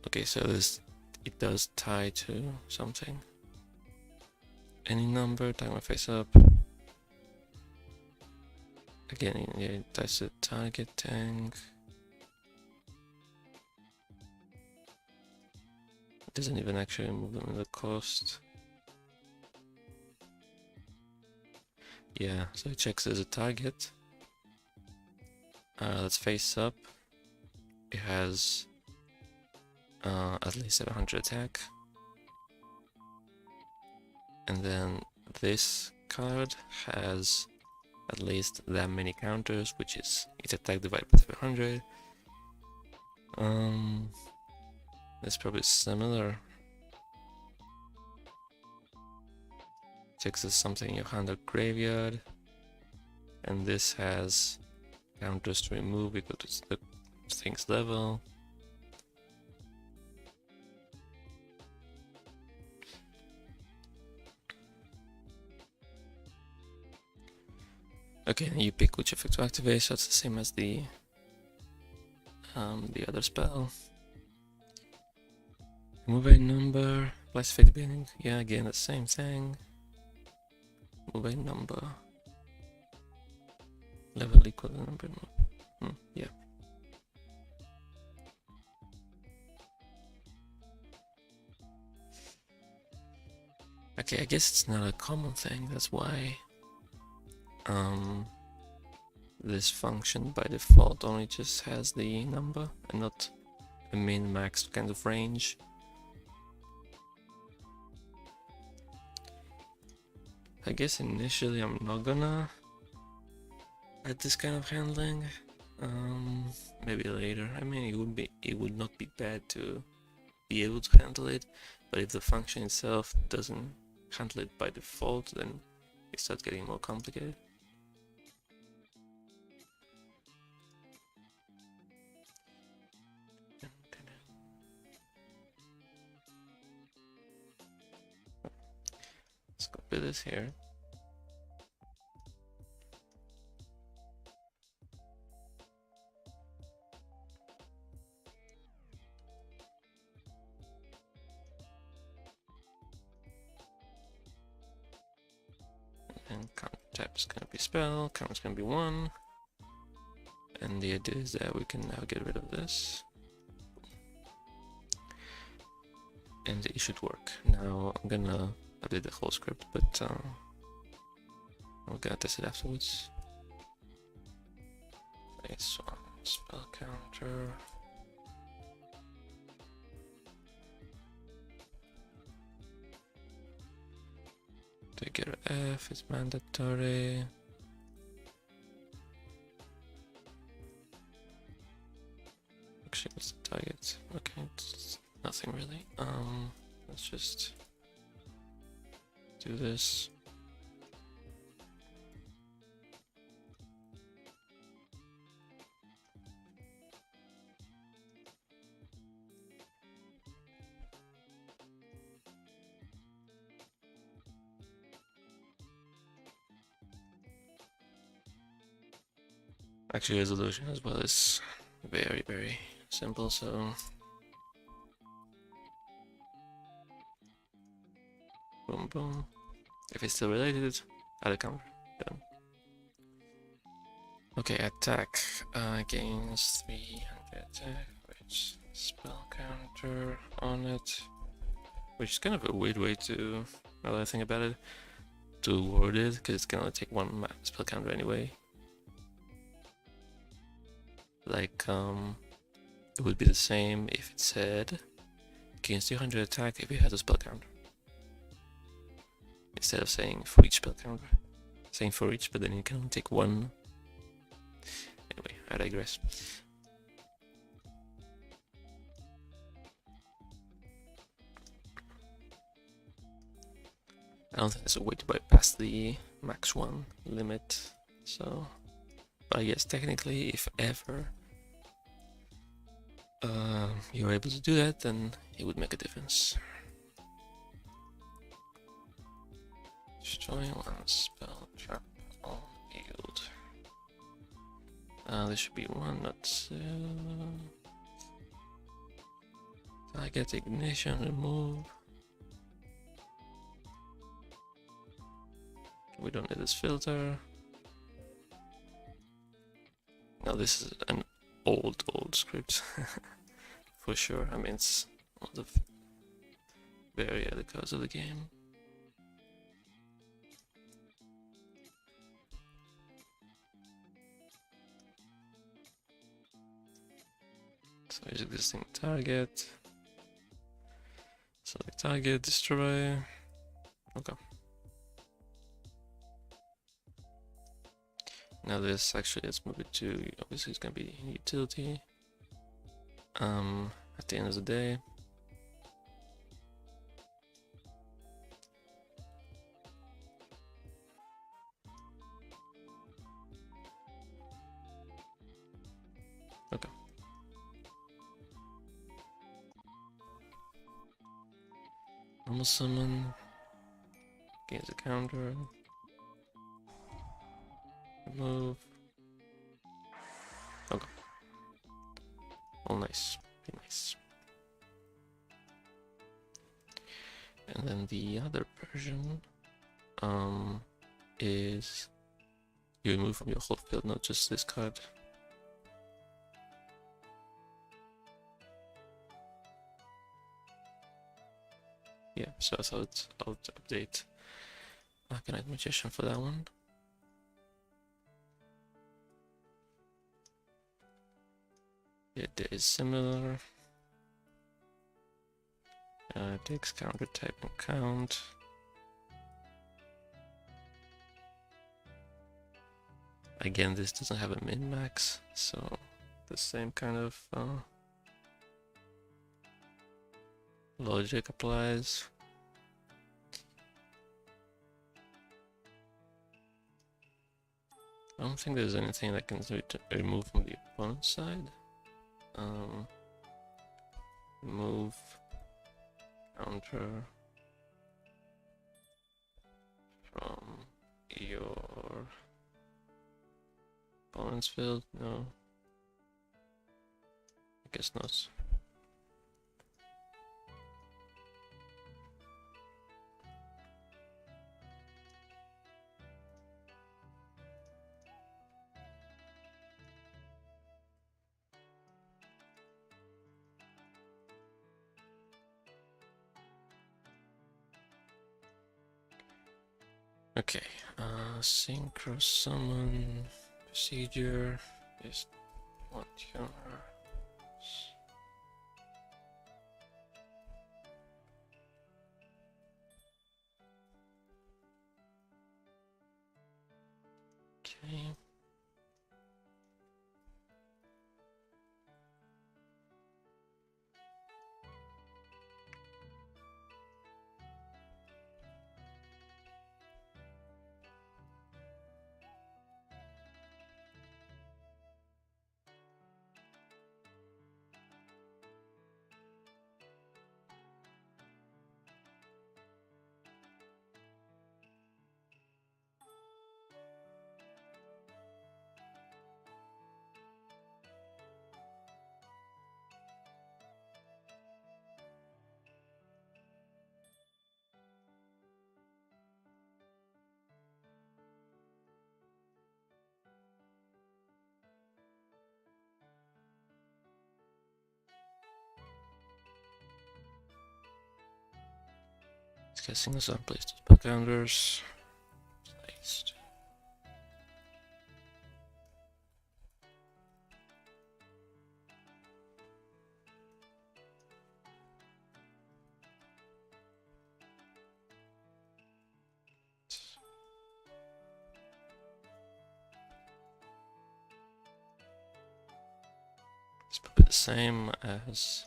Okay, so it does tie to something. Any number, time my face up. Again, it ties to target tank. It doesn't even actually move them in the cost. Yeah, so it checks as a target. Let's face up. It has at least 700 attack. And then this card has at least that many counters, which is its attack divided by 700. That's probably similar. Checks as something in your hand or graveyard. And this has counters to remove equal to the thing's level. Okay, you pick which effect to activate, so it's the same as the other spell. Move a number, plus fate beginning. Yeah, again the same thing. Move a number. Level equal to the number. Yeah. Okay, I guess it's not a common thing. That's why this function by default only just has the number and not a min max kind of range. I guess initially I'm not gonna add this kind of handling. Maybe later. I mean, it would not be bad to be able to handle it, but if the function itself doesn't handle it by default, then it starts getting more complicated. Let's copy this here. And counter tap is going to be spell, counter is going to be 1. And the idea is that we can now get rid of this. and it should work. Now I'm gonna update the whole script, but I'm gonna test it afterwards. Nice one, spell counter. Trigger F is mandatory. Actually, what's the target? Okay, it's nothing really. Let's just do this. Actually, resolution as well is very, very simple, so boom, boom. If it's still related, add a counter. Done. Okay, attack against 300 attack, which spell counter on it, which is kind of a weird way to, now that I think about it, to word it, because it's gonna take one spell counter anyway. Like, it would be the same if it said against 300 attack if it has a spell counter. Instead of saying for each spell counter. Saying for each, but then you can only take one. Anyway, I digress. I don't think there's a way to bypass the max 1 limit, so... But I guess technically, if ever you're able to do that, then it would make a difference. Destroy one spell trap on yield. There should be one, not two. Target ignition, remove. We don't need this filter. Now this is an old script for sure. I mean, it's one of the very early codes of the game. So here's existing target. Select target, destroy. Okay. Now this, actually, let's move it to, obviously it's gonna be utility. At the end of the day. Okay. Normal summon. Gains a counter. Remove. Okay. Oh, nice. Be nice. And then the other version is you remove from your whole field, not just this card. Yeah, so I thought I would update Arcanite Magician for that one. It is similar. Takes counter type and count. Again, this doesn't have a min-max, so the same kind of logic applies. I don't think there's anything that can remove from the opponent's side. Move, counter from your opponent's field? No, I guess not. Okay, synchro summon procedure is what your okay. Guessing this on place to spell calendars. Placed. It's probably the same as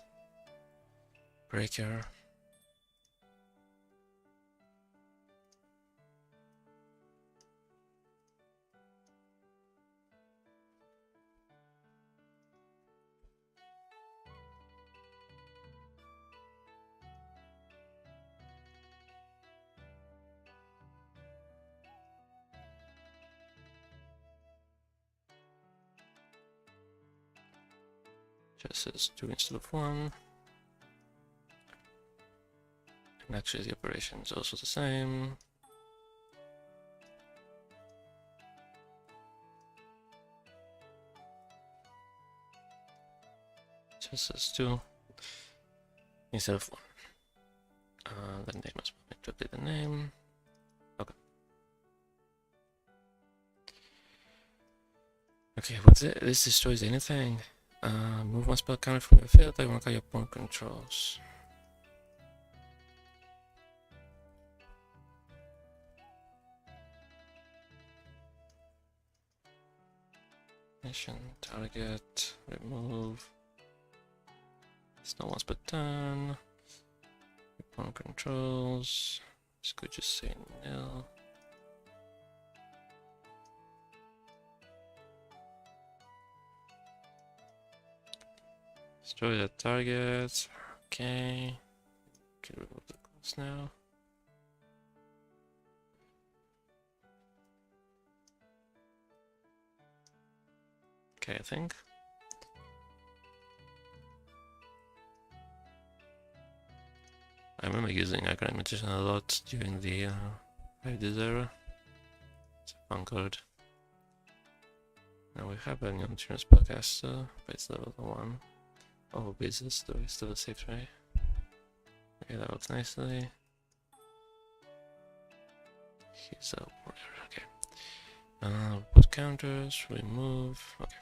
breaker. Just says 2 instead of 1. And actually the operation is also the same. Just says 2 instead of 1. The name must be to update the name. Okay. Okay, what's it? This destroys anything. Move one spell counter from your field. I want to your opponent controls. Mission, target, remove. It's not once per turn. Opponent controls. This could just say nil. Destroy the target. Okay. Can remove the class now. Okay, I think. I remember using Arcane Magician a lot during the this era. It's a fun card. Now we have a new insurance spellcaster, but it's level 1. Oh, business though, it's still a 6, right? Okay, that works nicely. He's a warrior, okay. Put counters, remove, okay.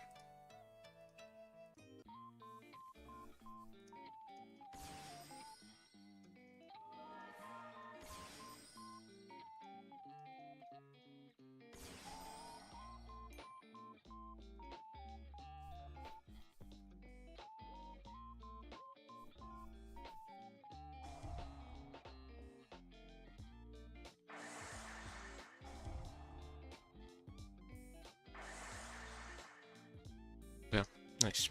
Yeah, nice.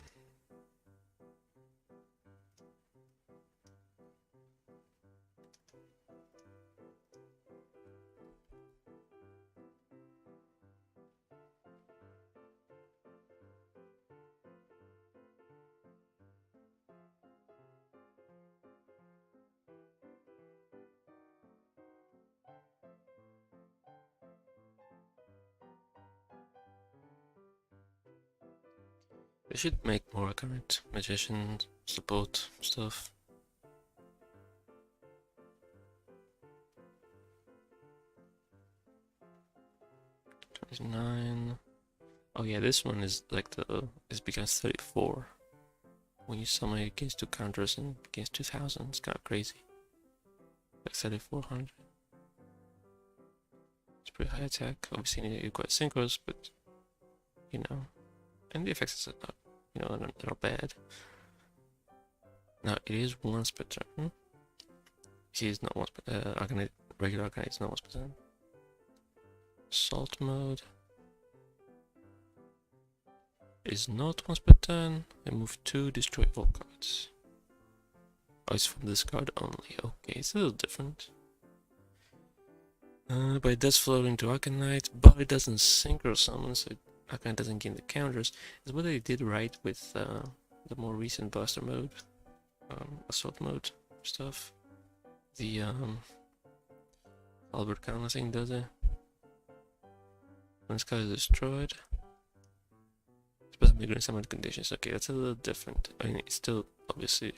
They should make more current magician support stuff. is 9. Oh yeah, this one is like it becomes 34 when you summon it against 2 counters and against 2000. It's kind of crazy. Like 3400. It's pretty high attack. Obviously, you got synchros, but you know, and the effects are not, you know, not bad. Now it is once per turn. He is not once per Arcanite, regular Arcanite is not once per turn. Assault mode is not once per turn. I move 2, destroy all cards. Oh, it's from this card only. Okay, it's a little different. But it does float into Arcanite, but it doesn't synchro summon, so Arcanite doesn't gain the counters. It's what they did right with the more recent Buster mode, Assault mode stuff. The Albert Kahn, I think, does it. When this card is destroyed, specifically during summon conditions. Okay, that's a little different. I mean, it's still obviously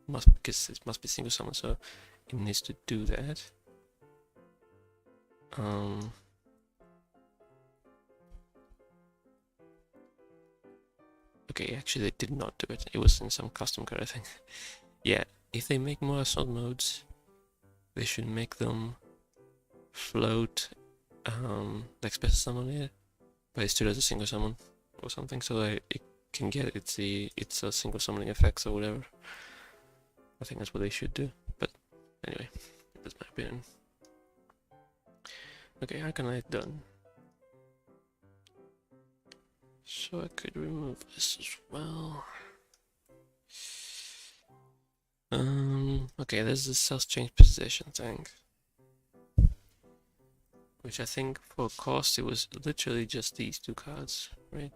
because it must be single summon, so it needs to do that. Okay, actually they did not do it. It was in some custom card, I think. Yeah, if they make more assault modes, they should make them float like special summon it, but it still has a single summon or something, so that it can get it's a single summoning effects or whatever. I think that's what they should do. But anyway, that's my opinion. Okay, Arcanite done. So I could remove this as well. Okay, there's the self-change position thing, which I think for cost it was literally just these 2 cards, right?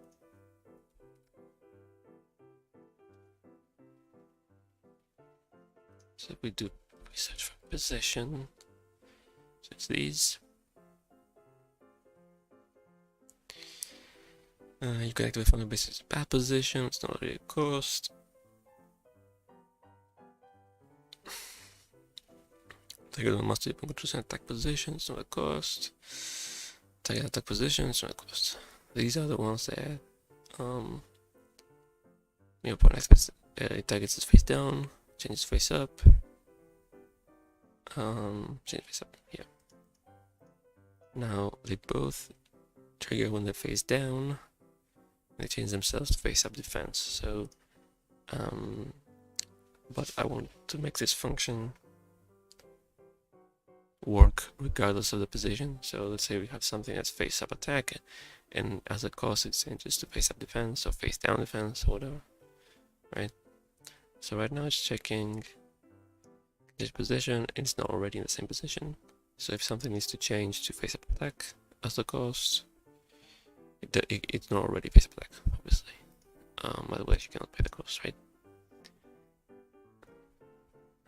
So if we do research for position, so it's these. You can activate from the basis of bad position, it's not really a cost. Take it must be control attack position, it's not a cost. Take attack position, it's not a cost. These are the ones that your opponent it targets its face down, changes face up. Change face up, yeah. Now they both trigger when they're face down. They change themselves to face up defense. So, but I want to make this function work regardless of the position. So let's say we have something that's face up attack, and as a cost it changes to face up defense or face down defense or whatever, right? So right now it's checking this position, and it's not already in the same position. So if something needs to change to face up attack as the cost, it's not already face up attack, obviously. Otherwise you cannot pay the cost, right?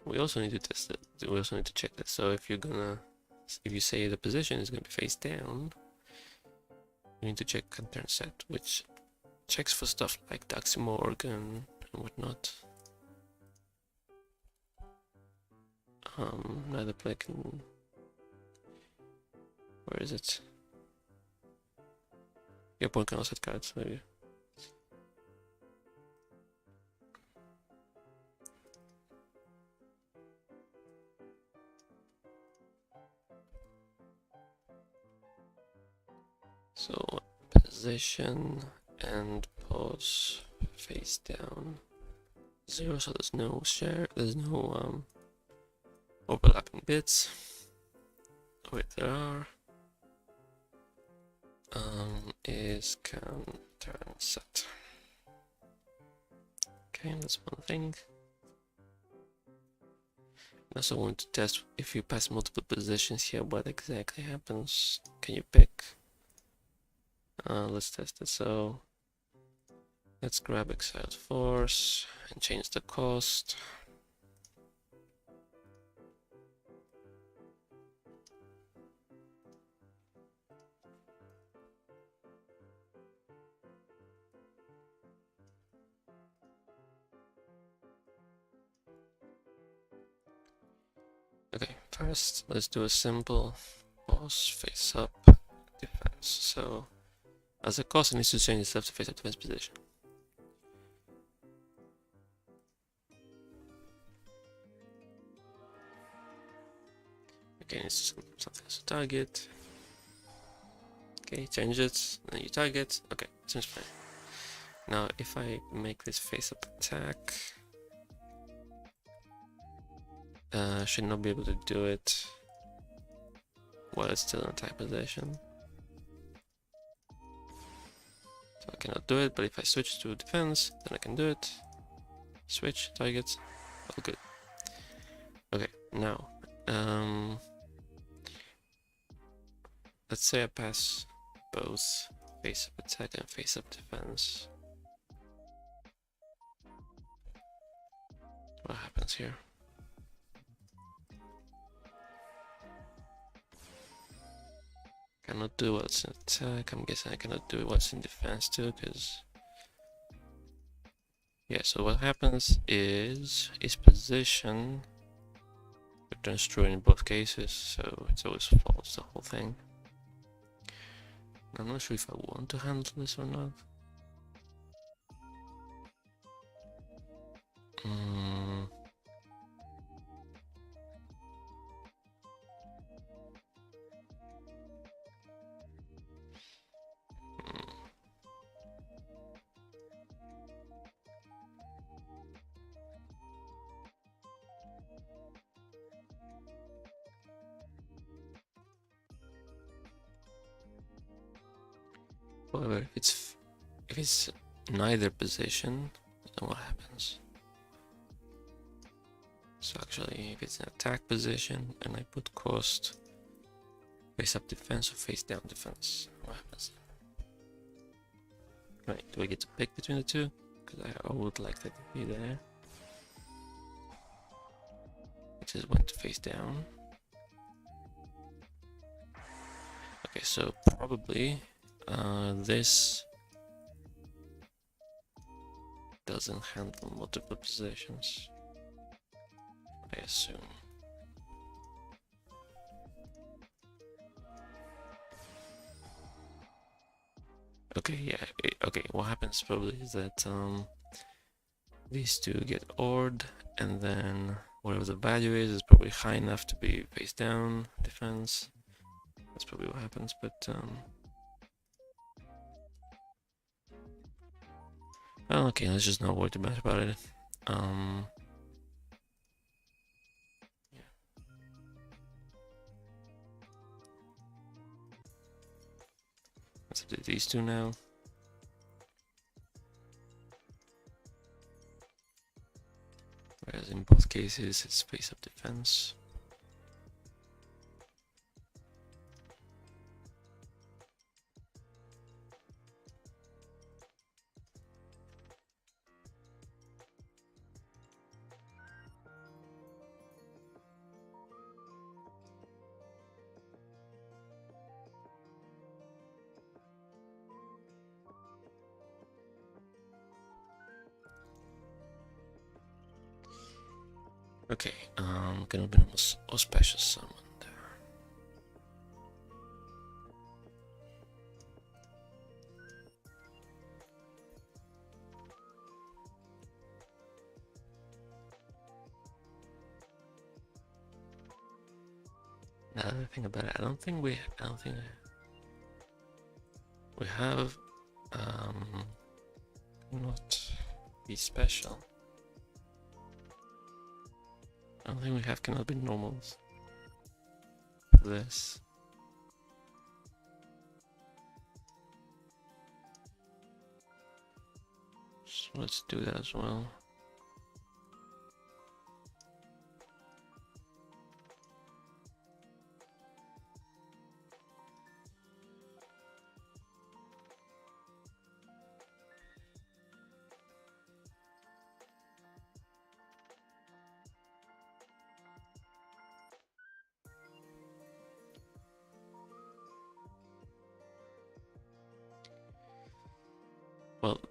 We also need to test it. We also need to check that. So if you say the position is gonna be face down, you need to check turn set, which checks for stuff like Daximorg and whatnot. Neither player can. Where is it? Your opponent can also set cards, maybe. So position and pause face down 0, so there's no there's no overlapping bits. Oh wait, there are. Is can turn set. Okay, that's one thing. I also want to test if you pass multiple positions here, what exactly happens. Can you pick? Let's test it. So let's grab Exiled Force and change the cost. Okay, first let's do a simple pause face up defense. So As a cost, it needs to change itself to face up defense position. Okay, it's something as a target. Okay, change it, then you target. Okay, seems fine. Now, if I make this face up attack, should not be able to do it while it's still in attack position. So I cannot do it, but if I switch to defense, then I can do it. Switch, target, all good. Okay, now, let's say I pass both face up attack and face up defense. What happens here? Cannot do what's in attack. I'm guessing I cannot do what's in defense too, because yeah. So what happens is his position returns true in both cases, so it's always false, the whole thing. I'm not sure if I want to handle this or not. However, if it's neither position, then what happens? So actually, if it's an attack position and I put cost face up defense or face down defense, what happens? Right, do I get to pick between the two? Because I would like that to be there. It just went to face down. Okay, so probably this doesn't handle multiple positions, I assume. Okay, yeah, okay, what happens probably is that these two get OR'd, and then whatever the value is probably high enough to be face down defense. That's probably what happens, but well, okay, let's just not worry too much about it. Yeah. Let's do these two now. Whereas in both cases, it's face up defense. Okay, gonna be a special summon there. Now that I think about it, I don't think we have not be special. I don't think we have cannot be normals for this. So let's do that as well.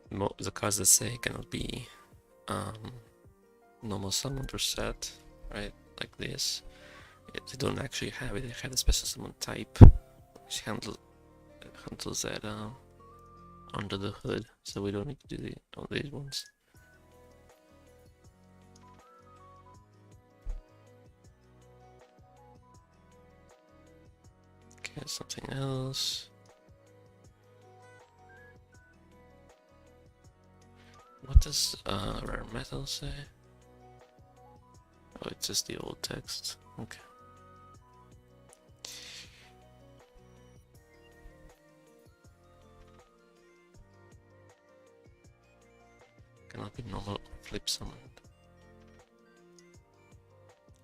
Well, the cards that say cannot be normal summoned or set, right? Like this. They don't actually have it. They have a special summon type, which handles that under the hood, so we don't need to do all these ones. Okay, something else. What does rare metal say? Oh, it's just the old text. Okay. Cannot be normal or flip summoned.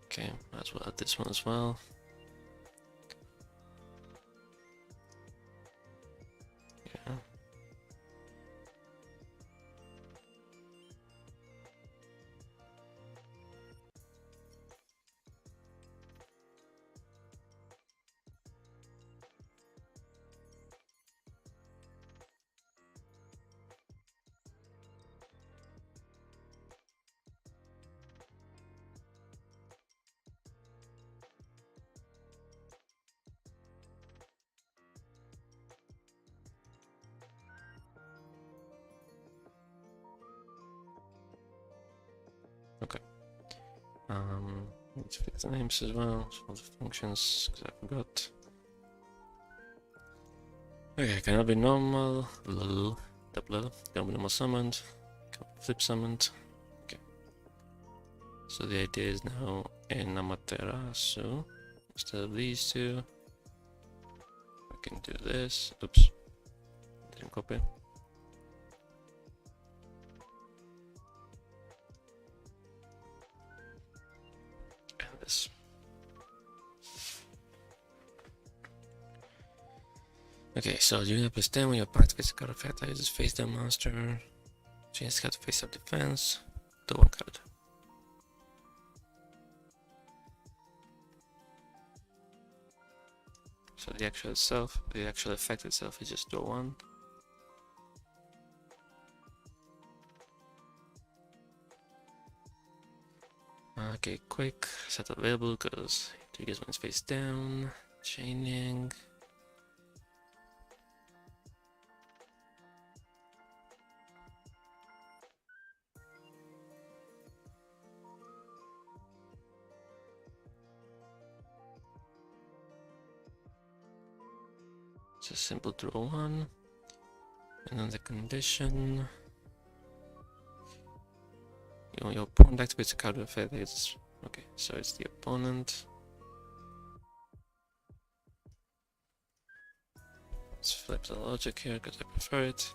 Okay, might as well add this one as well. Yeah. Okay. Need to fix the names as well, all the functions, because I forgot. Okay, cannot be normal, double, cannot be normal summoned, cannot be flip summoned. Okay. So the idea is now in Amaterasu, instead of these two, I can do this. Oops, didn't copy. And this. Okay, so during the +10, when you activate a card effect that uses face down monster, change the card to face up defense, do one card. So the actual effect itself is just draw one. Okay, quick, set available because two guys one's face down, chaining. It's a simple draw one. And then the condition. Your opponent activates a card effect. Okay, so it's the opponent. Let's flip the logic here because I prefer it.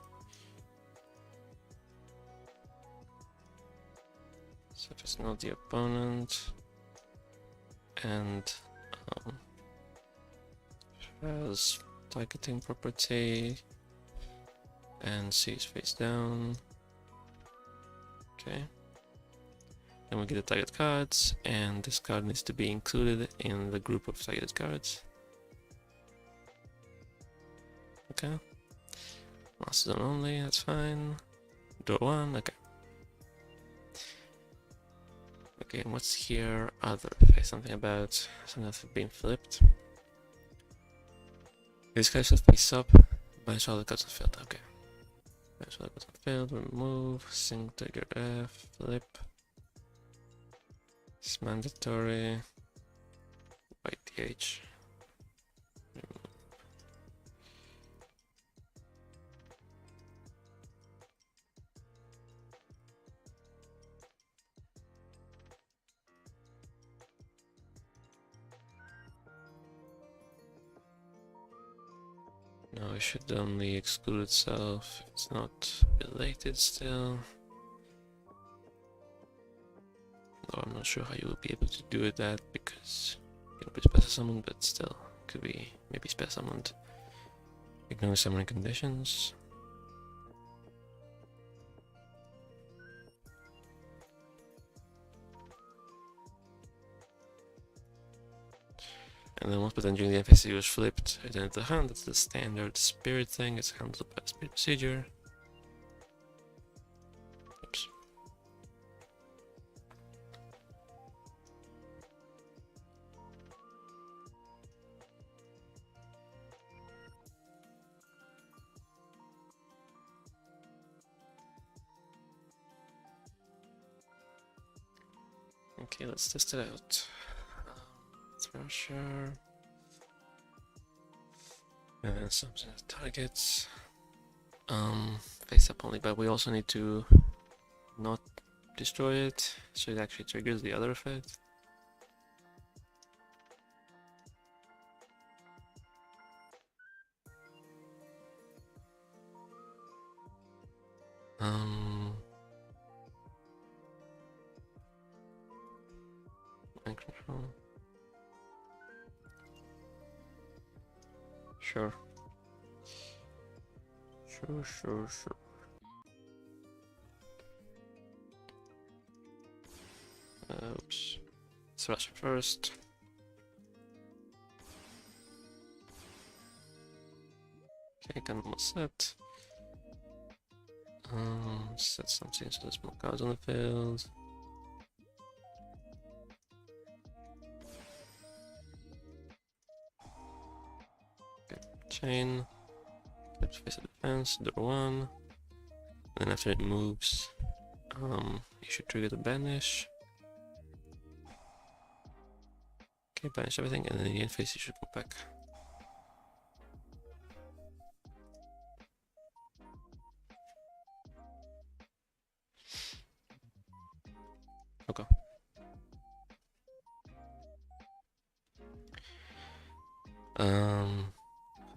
So if it's not the opponent and has targeting property and C is face down. Okay. Then we get the target cards, and this card needs to be included in the group of targeted cards. Okay. Mastodon only, that's fine. Draw one, okay. Okay, and what's here? Other. Okay, something about something that's being flipped. This guy should face up. Banish all the cards on field. Okay. Banish all the cards on field. Remove. Sync trigger F. Flip. It's mandatory. White TH. No, it should only exclude itself. It's not related still. Though I'm not sure how you will be able to do it that because you can put special summon, but still could be maybe special summoned. Ignore summoning conditions. And then once but then during the FAC was flipped, return it to the hand. That's the standard spirit thing. It's handled by spirit procedure. Oops. Okay, let's test it out. Thrasher. And something that targets. Face up only, but we also need to not destroy it, so it actually triggers the other effect. Mind control. Sure. Sure. Oops. Thrasher first. Okay, gun almost set. Set something so there's more cards on the field. Okay, chain. Flips face of defense, door 1. And then after it moves, you should trigger the banish. Okay, banish everything, and then in the end phase you should go back. Okay.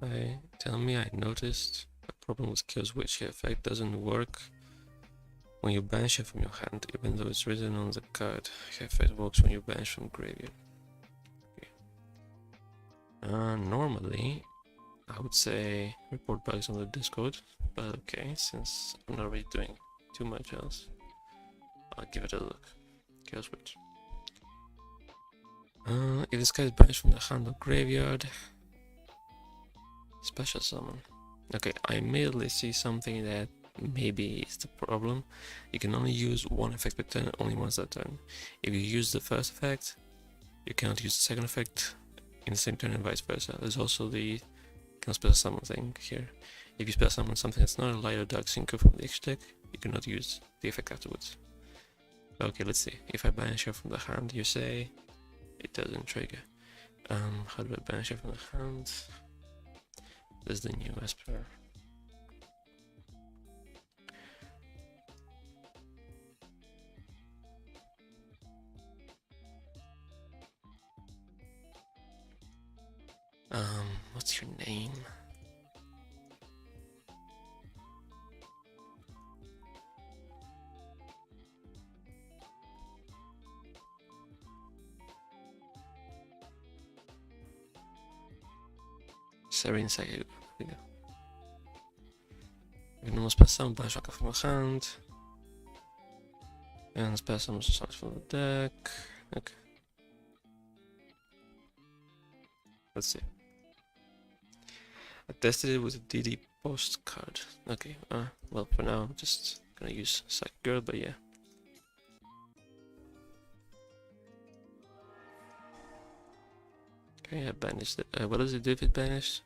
Hi, tell me, I noticed a problem with Chaos Witch effect doesn't work when you banish it from your hand, even though it's written on the card. Effect works when you banish from graveyard. Okay. Normally, I would say report bugs on the Discord, but okay, since I'm not really doing too much else, I'll give it a look. Chaos Witch. If this guy is banished from the hand or graveyard, special summon. Okay, I immediately see something that maybe is the problem. You can only use one effect per turn, only once that turn. If you use the first effect, you cannot use the second effect in the same turn and vice versa. There's also the can special summon thing here. If you special summon something that's not a light or dark synchro from the extra deck, you cannot use the effect afterwards. Okay, let's see. If I banish her from the hand, you say it doesn't trigger. How do I banish her from the hand? This is the new Esper. What's your name? Serene Saga. Here we go. We can almost pass some banish from your hand. And spare some songs from the deck. Okay. Let's see. I tested it with a DD postcard. Okay, well, for now, I'm just gonna use Psych Girl, but yeah. Okay, I banished it. What does it do if it banished?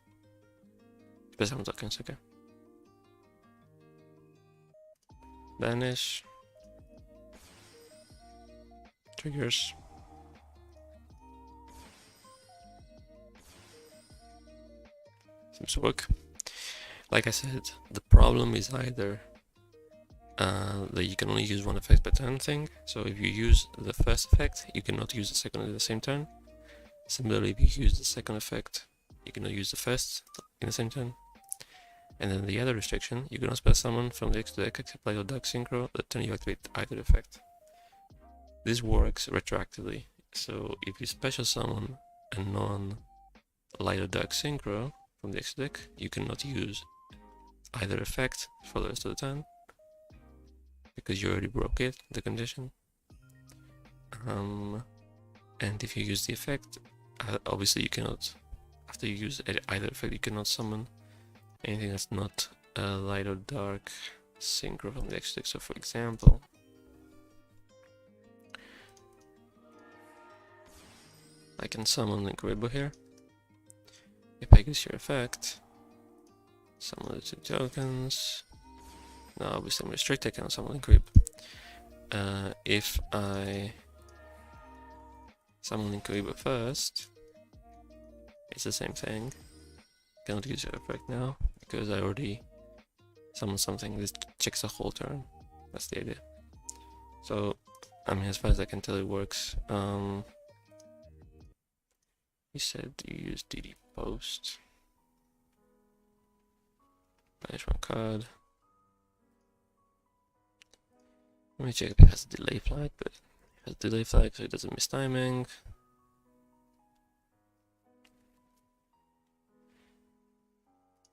Spare some tokens, okay. Banish. Triggers. Seems to work. Like I said, the problem is either that you can only use one effect per turn thing. So if you use the first effect, you cannot use the second at the same turn. Similarly, if you use the second effect, you cannot use the first in the same turn. And then the other restriction, you cannot spell summon from the extra deck except light or dark synchro the turn you activate either effect. This works retroactively. So if you special summon a non-light or dark synchro from the extra deck, you cannot use either effect for the rest of the turn because you already broke it, the condition. And if you use the effect, obviously you cannot, after you use either effect, you cannot summon anything that's not light or dark synchro from the extra deck. So for example, I can summon Gribbo here. If I use your effect, summon the 2 tokens. Now obviously I'm restricted, I cannot summon Grib. If I Summoning Kuriboh first. It's the same thing. Cannot use your effect now because I already summoned something. This checks a whole turn. That's the idea. So, I mean, as far as I can tell, it works. He said you use DD post. Banish one card. Let me check if it has a delay flag, but it has a delay flag so it doesn't miss timing.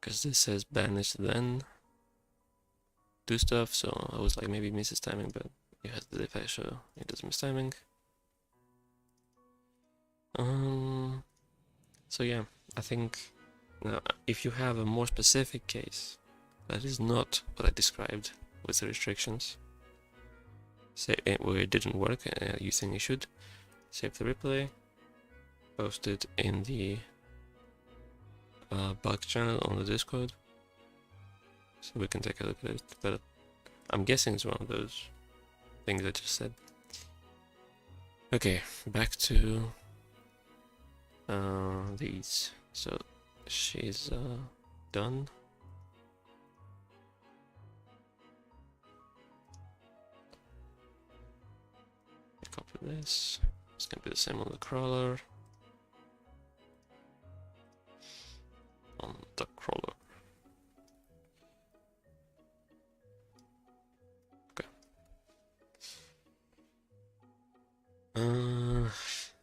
Because this says banish then do stuff, so I was like maybe it misses timing, but it has the delay flag so it doesn't miss timing. So yeah, I think now if you have a more specific case that is not what I described with the restrictions, say where it didn't work, you think it should, save the replay, post it in the bug channel on the Discord, so we can take a look at it. But I'm guessing it's one of those things I just said. Okay, back to these. So she's done. Copy this. It's gonna be the same on the crawler. On the crawler. Okay.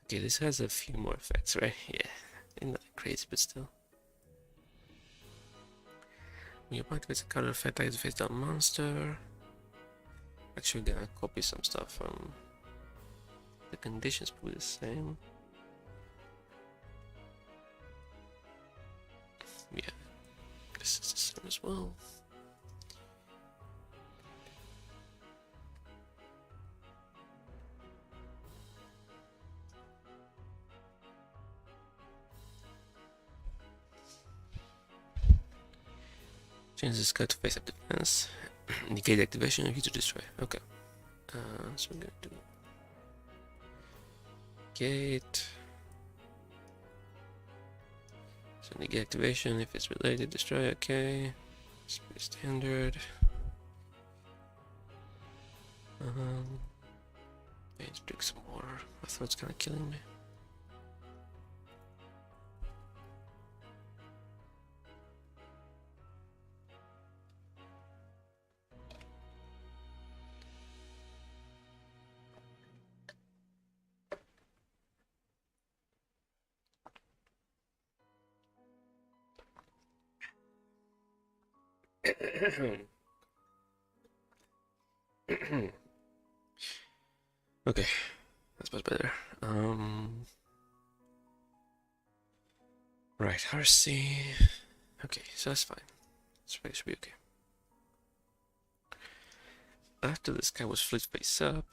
Okay, this has a few more effects, right? Yeah, not crazy, but still. When you activate a card effect, activates face down monster. Actually, gonna copy some stuff from the conditions, probably the same. Yeah, this is the same as well. Change this card to face up defense. Negate activation of you to destroy. Okay. So we're gonna do negate. So negate activation if it's related, destroy. Okay. It's pretty standard. I need to drink some water. My throat's kind of killing me. Okay, that's much better. Right, RC. Okay, so that's fine. It should be okay. After this guy was flipped face up,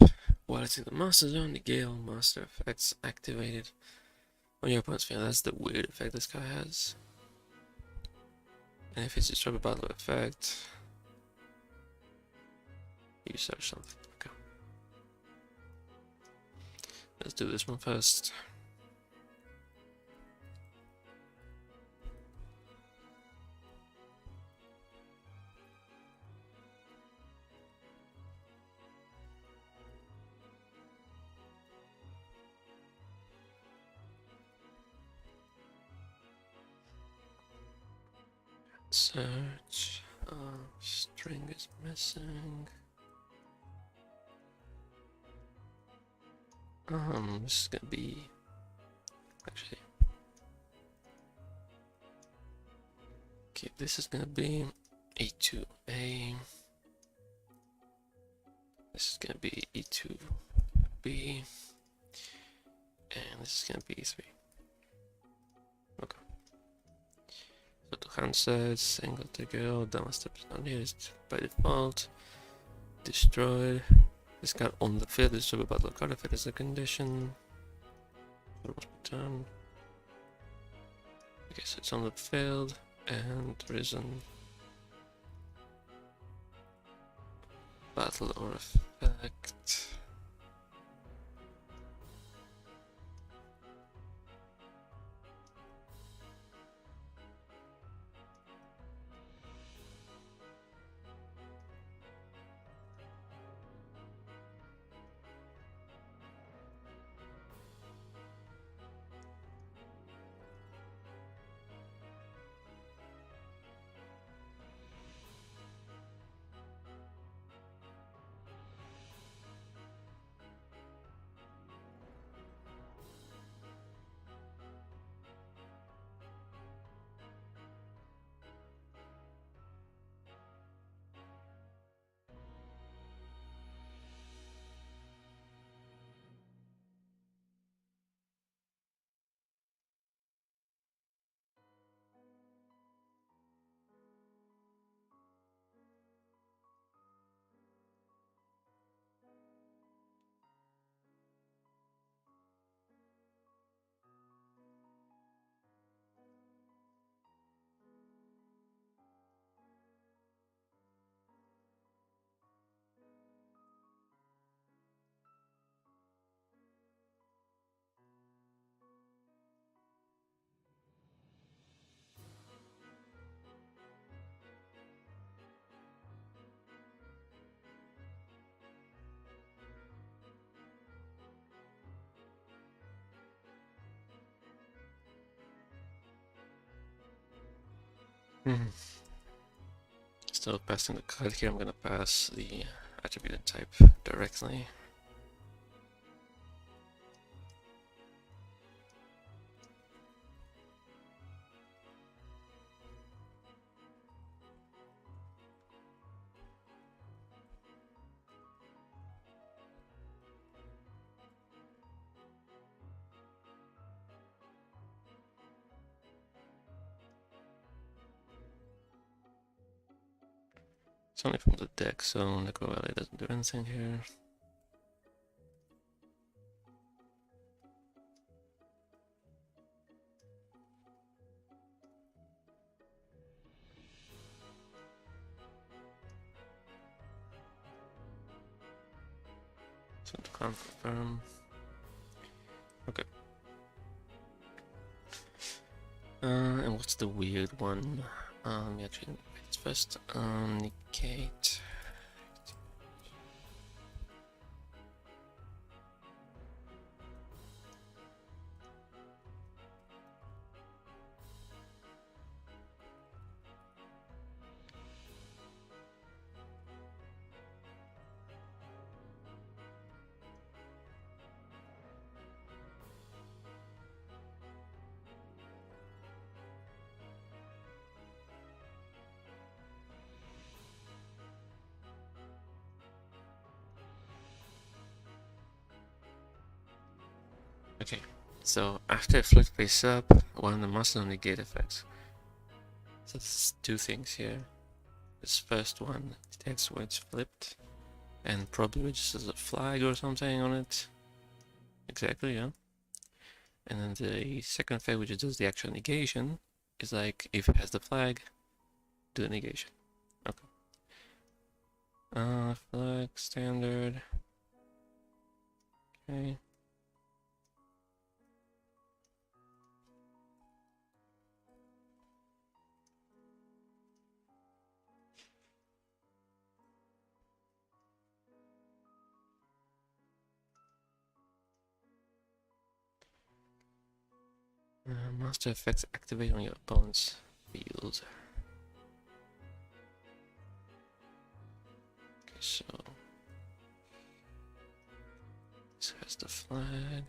while it's in the master zone, the Gale master effects activated on your opponent's field. That's the weird effect this guy has. And if it's a trouble battle effect, you search something. Okay. Let's do this one first. Search. String is missing. This is gonna be actually. Okay, this is gonna be E2A. This is gonna be E2B. And this is gonna be E3. Okay. So to handsets, single takeout, down steps not needed by default. Destroyed. This card on the field is super battle card if it is a condition. It must be done. Okay, so it's on the field and risen. Battle or effect. Instead of passing the card here, I'm gonna pass the attributed type directly. It's only from the deck, so Necro Valley doesn't do anything here. So to confirm. Okay. And what's the weird one? Actually, it's first. Negate. Okay, so after it flips face up, one of the monsters on negate effects. So there's two things here. This first one detects where it's flipped, and probably registers a flag or something on it. Exactly, yeah. And then the second effect, which does the actual negation, is like if it has the flag, do the negation. Okay. Flag standard. Okay. Master effects activate on your opponent's field. Okay, so this has the flag.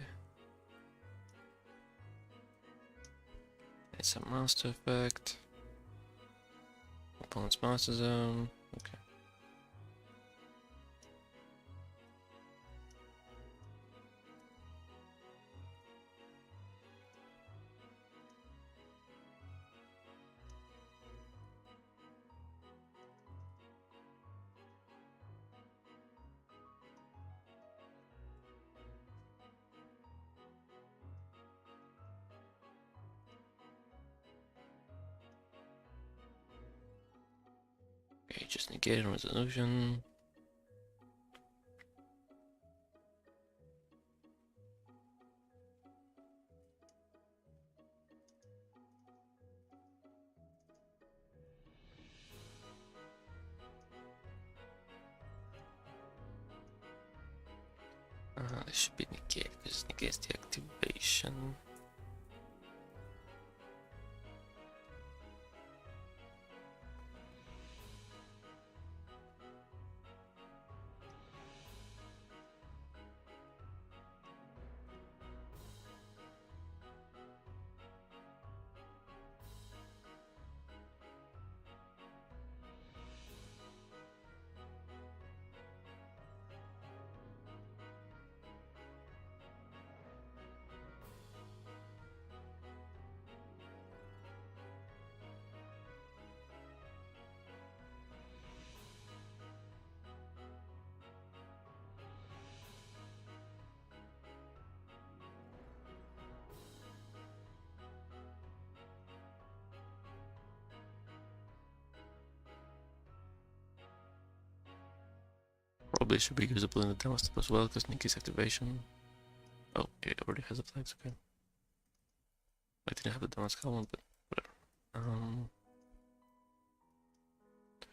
It's a master effect. Opponent's master zone. Okay. Okay, just negate resolution. This should be negate because it negates the activation. Probably should be usable in the demo step as well because negates activation. Oh, it already has the flags, okay. I didn't have the demo scale one, but whatever.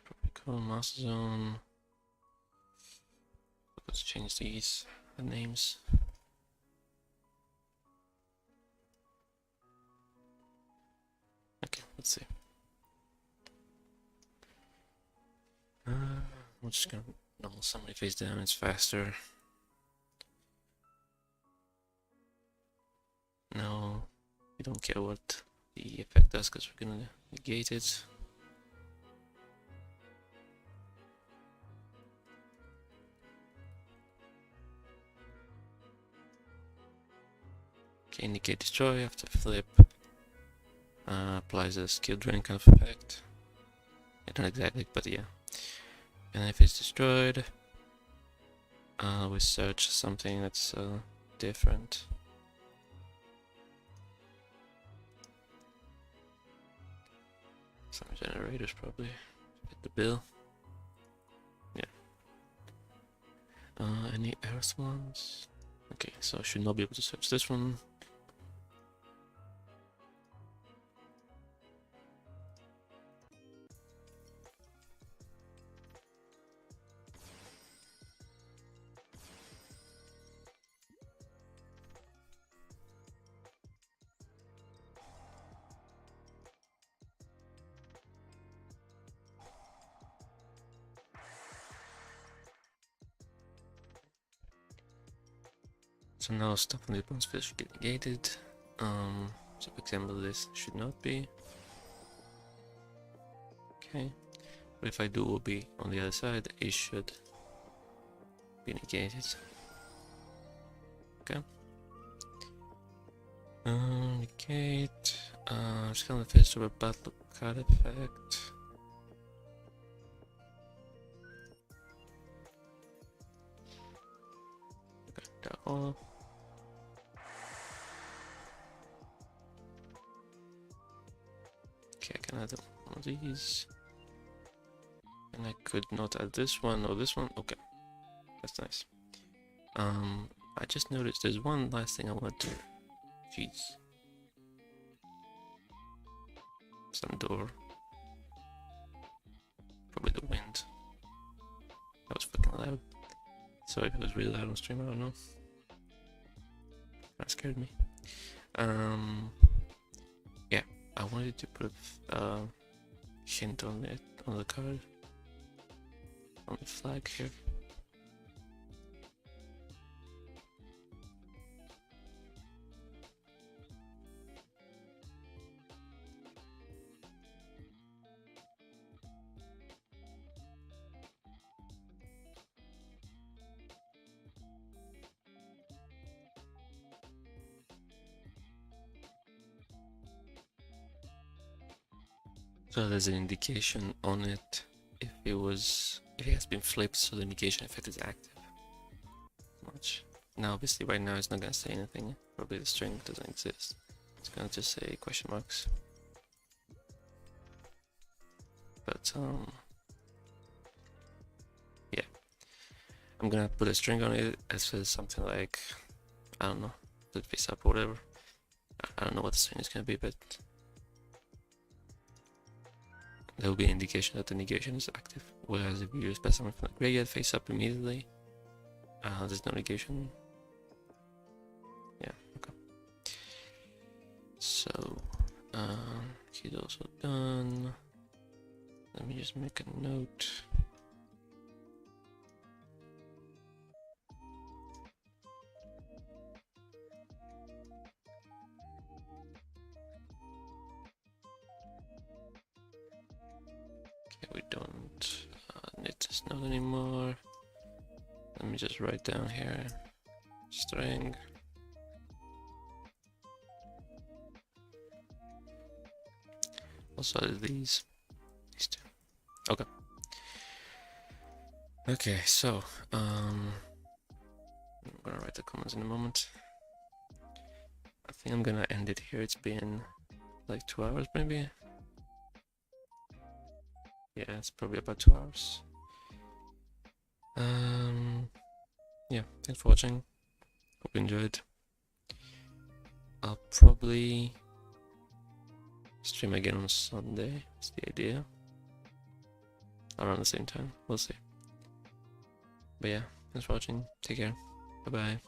Tropical master zone. Let's change these names. Okay, let's see. We're just gonna normal summary face down, it's faster. No, we don't care what the effect does because we're gonna negate it. Okay, negate destroy after flip. Applies a skill drain kind of effect. Yeah, not exactly, but yeah. And if it's destroyed, we search something that's different. Some generators probably. Get the bill. Yeah. Any earth ones? Okay, so I should not be able to search this one. So now stuff on the opponent's field should get negated. So for example this should not be. Okay. But if I do will be on the other side, it should be negated. Okay. Negate. Just kind of face over battle card effect. Okay, that all. Okay, I can add one of these. And I could not add this one or this one. Okay, that's nice. I just noticed there's one last thing I want to do. Jeez. Some door. Probably the wind. That was fucking loud. Sorry if it was really loud on stream, I don't know. That scared me. Yeah, I wanted to put a hint on it, on the card. On the flag here. So there's an indication on it if it has been flipped, so the indication effect is active. Much. Now obviously right now it's not gonna say anything. Probably the string doesn't exist. It's gonna just say question marks. But yeah. I'm gonna put a string on it that says something like, I don't know, flip face up or whatever. I don't know what the string is gonna be, but there will be an indication that the negation is active. Whereas if you specify something from the graveyard face up immediately, there's no negation. Yeah, okay. So, he's also done. Let me just make a note. Okay, we don't need this note anymore. Let me just write down here, string. Also added these two. Okay. Okay, so I'm gonna write the comments in a moment. I think I'm gonna end it here. It's been like 2 hours maybe. Yeah, it's probably about 2 hours. Yeah, thanks for watching. Hope you enjoyed. I'll probably stream again on Sunday. That's the idea. Around the same time. We'll see. But yeah, thanks for watching. Take care. Bye bye.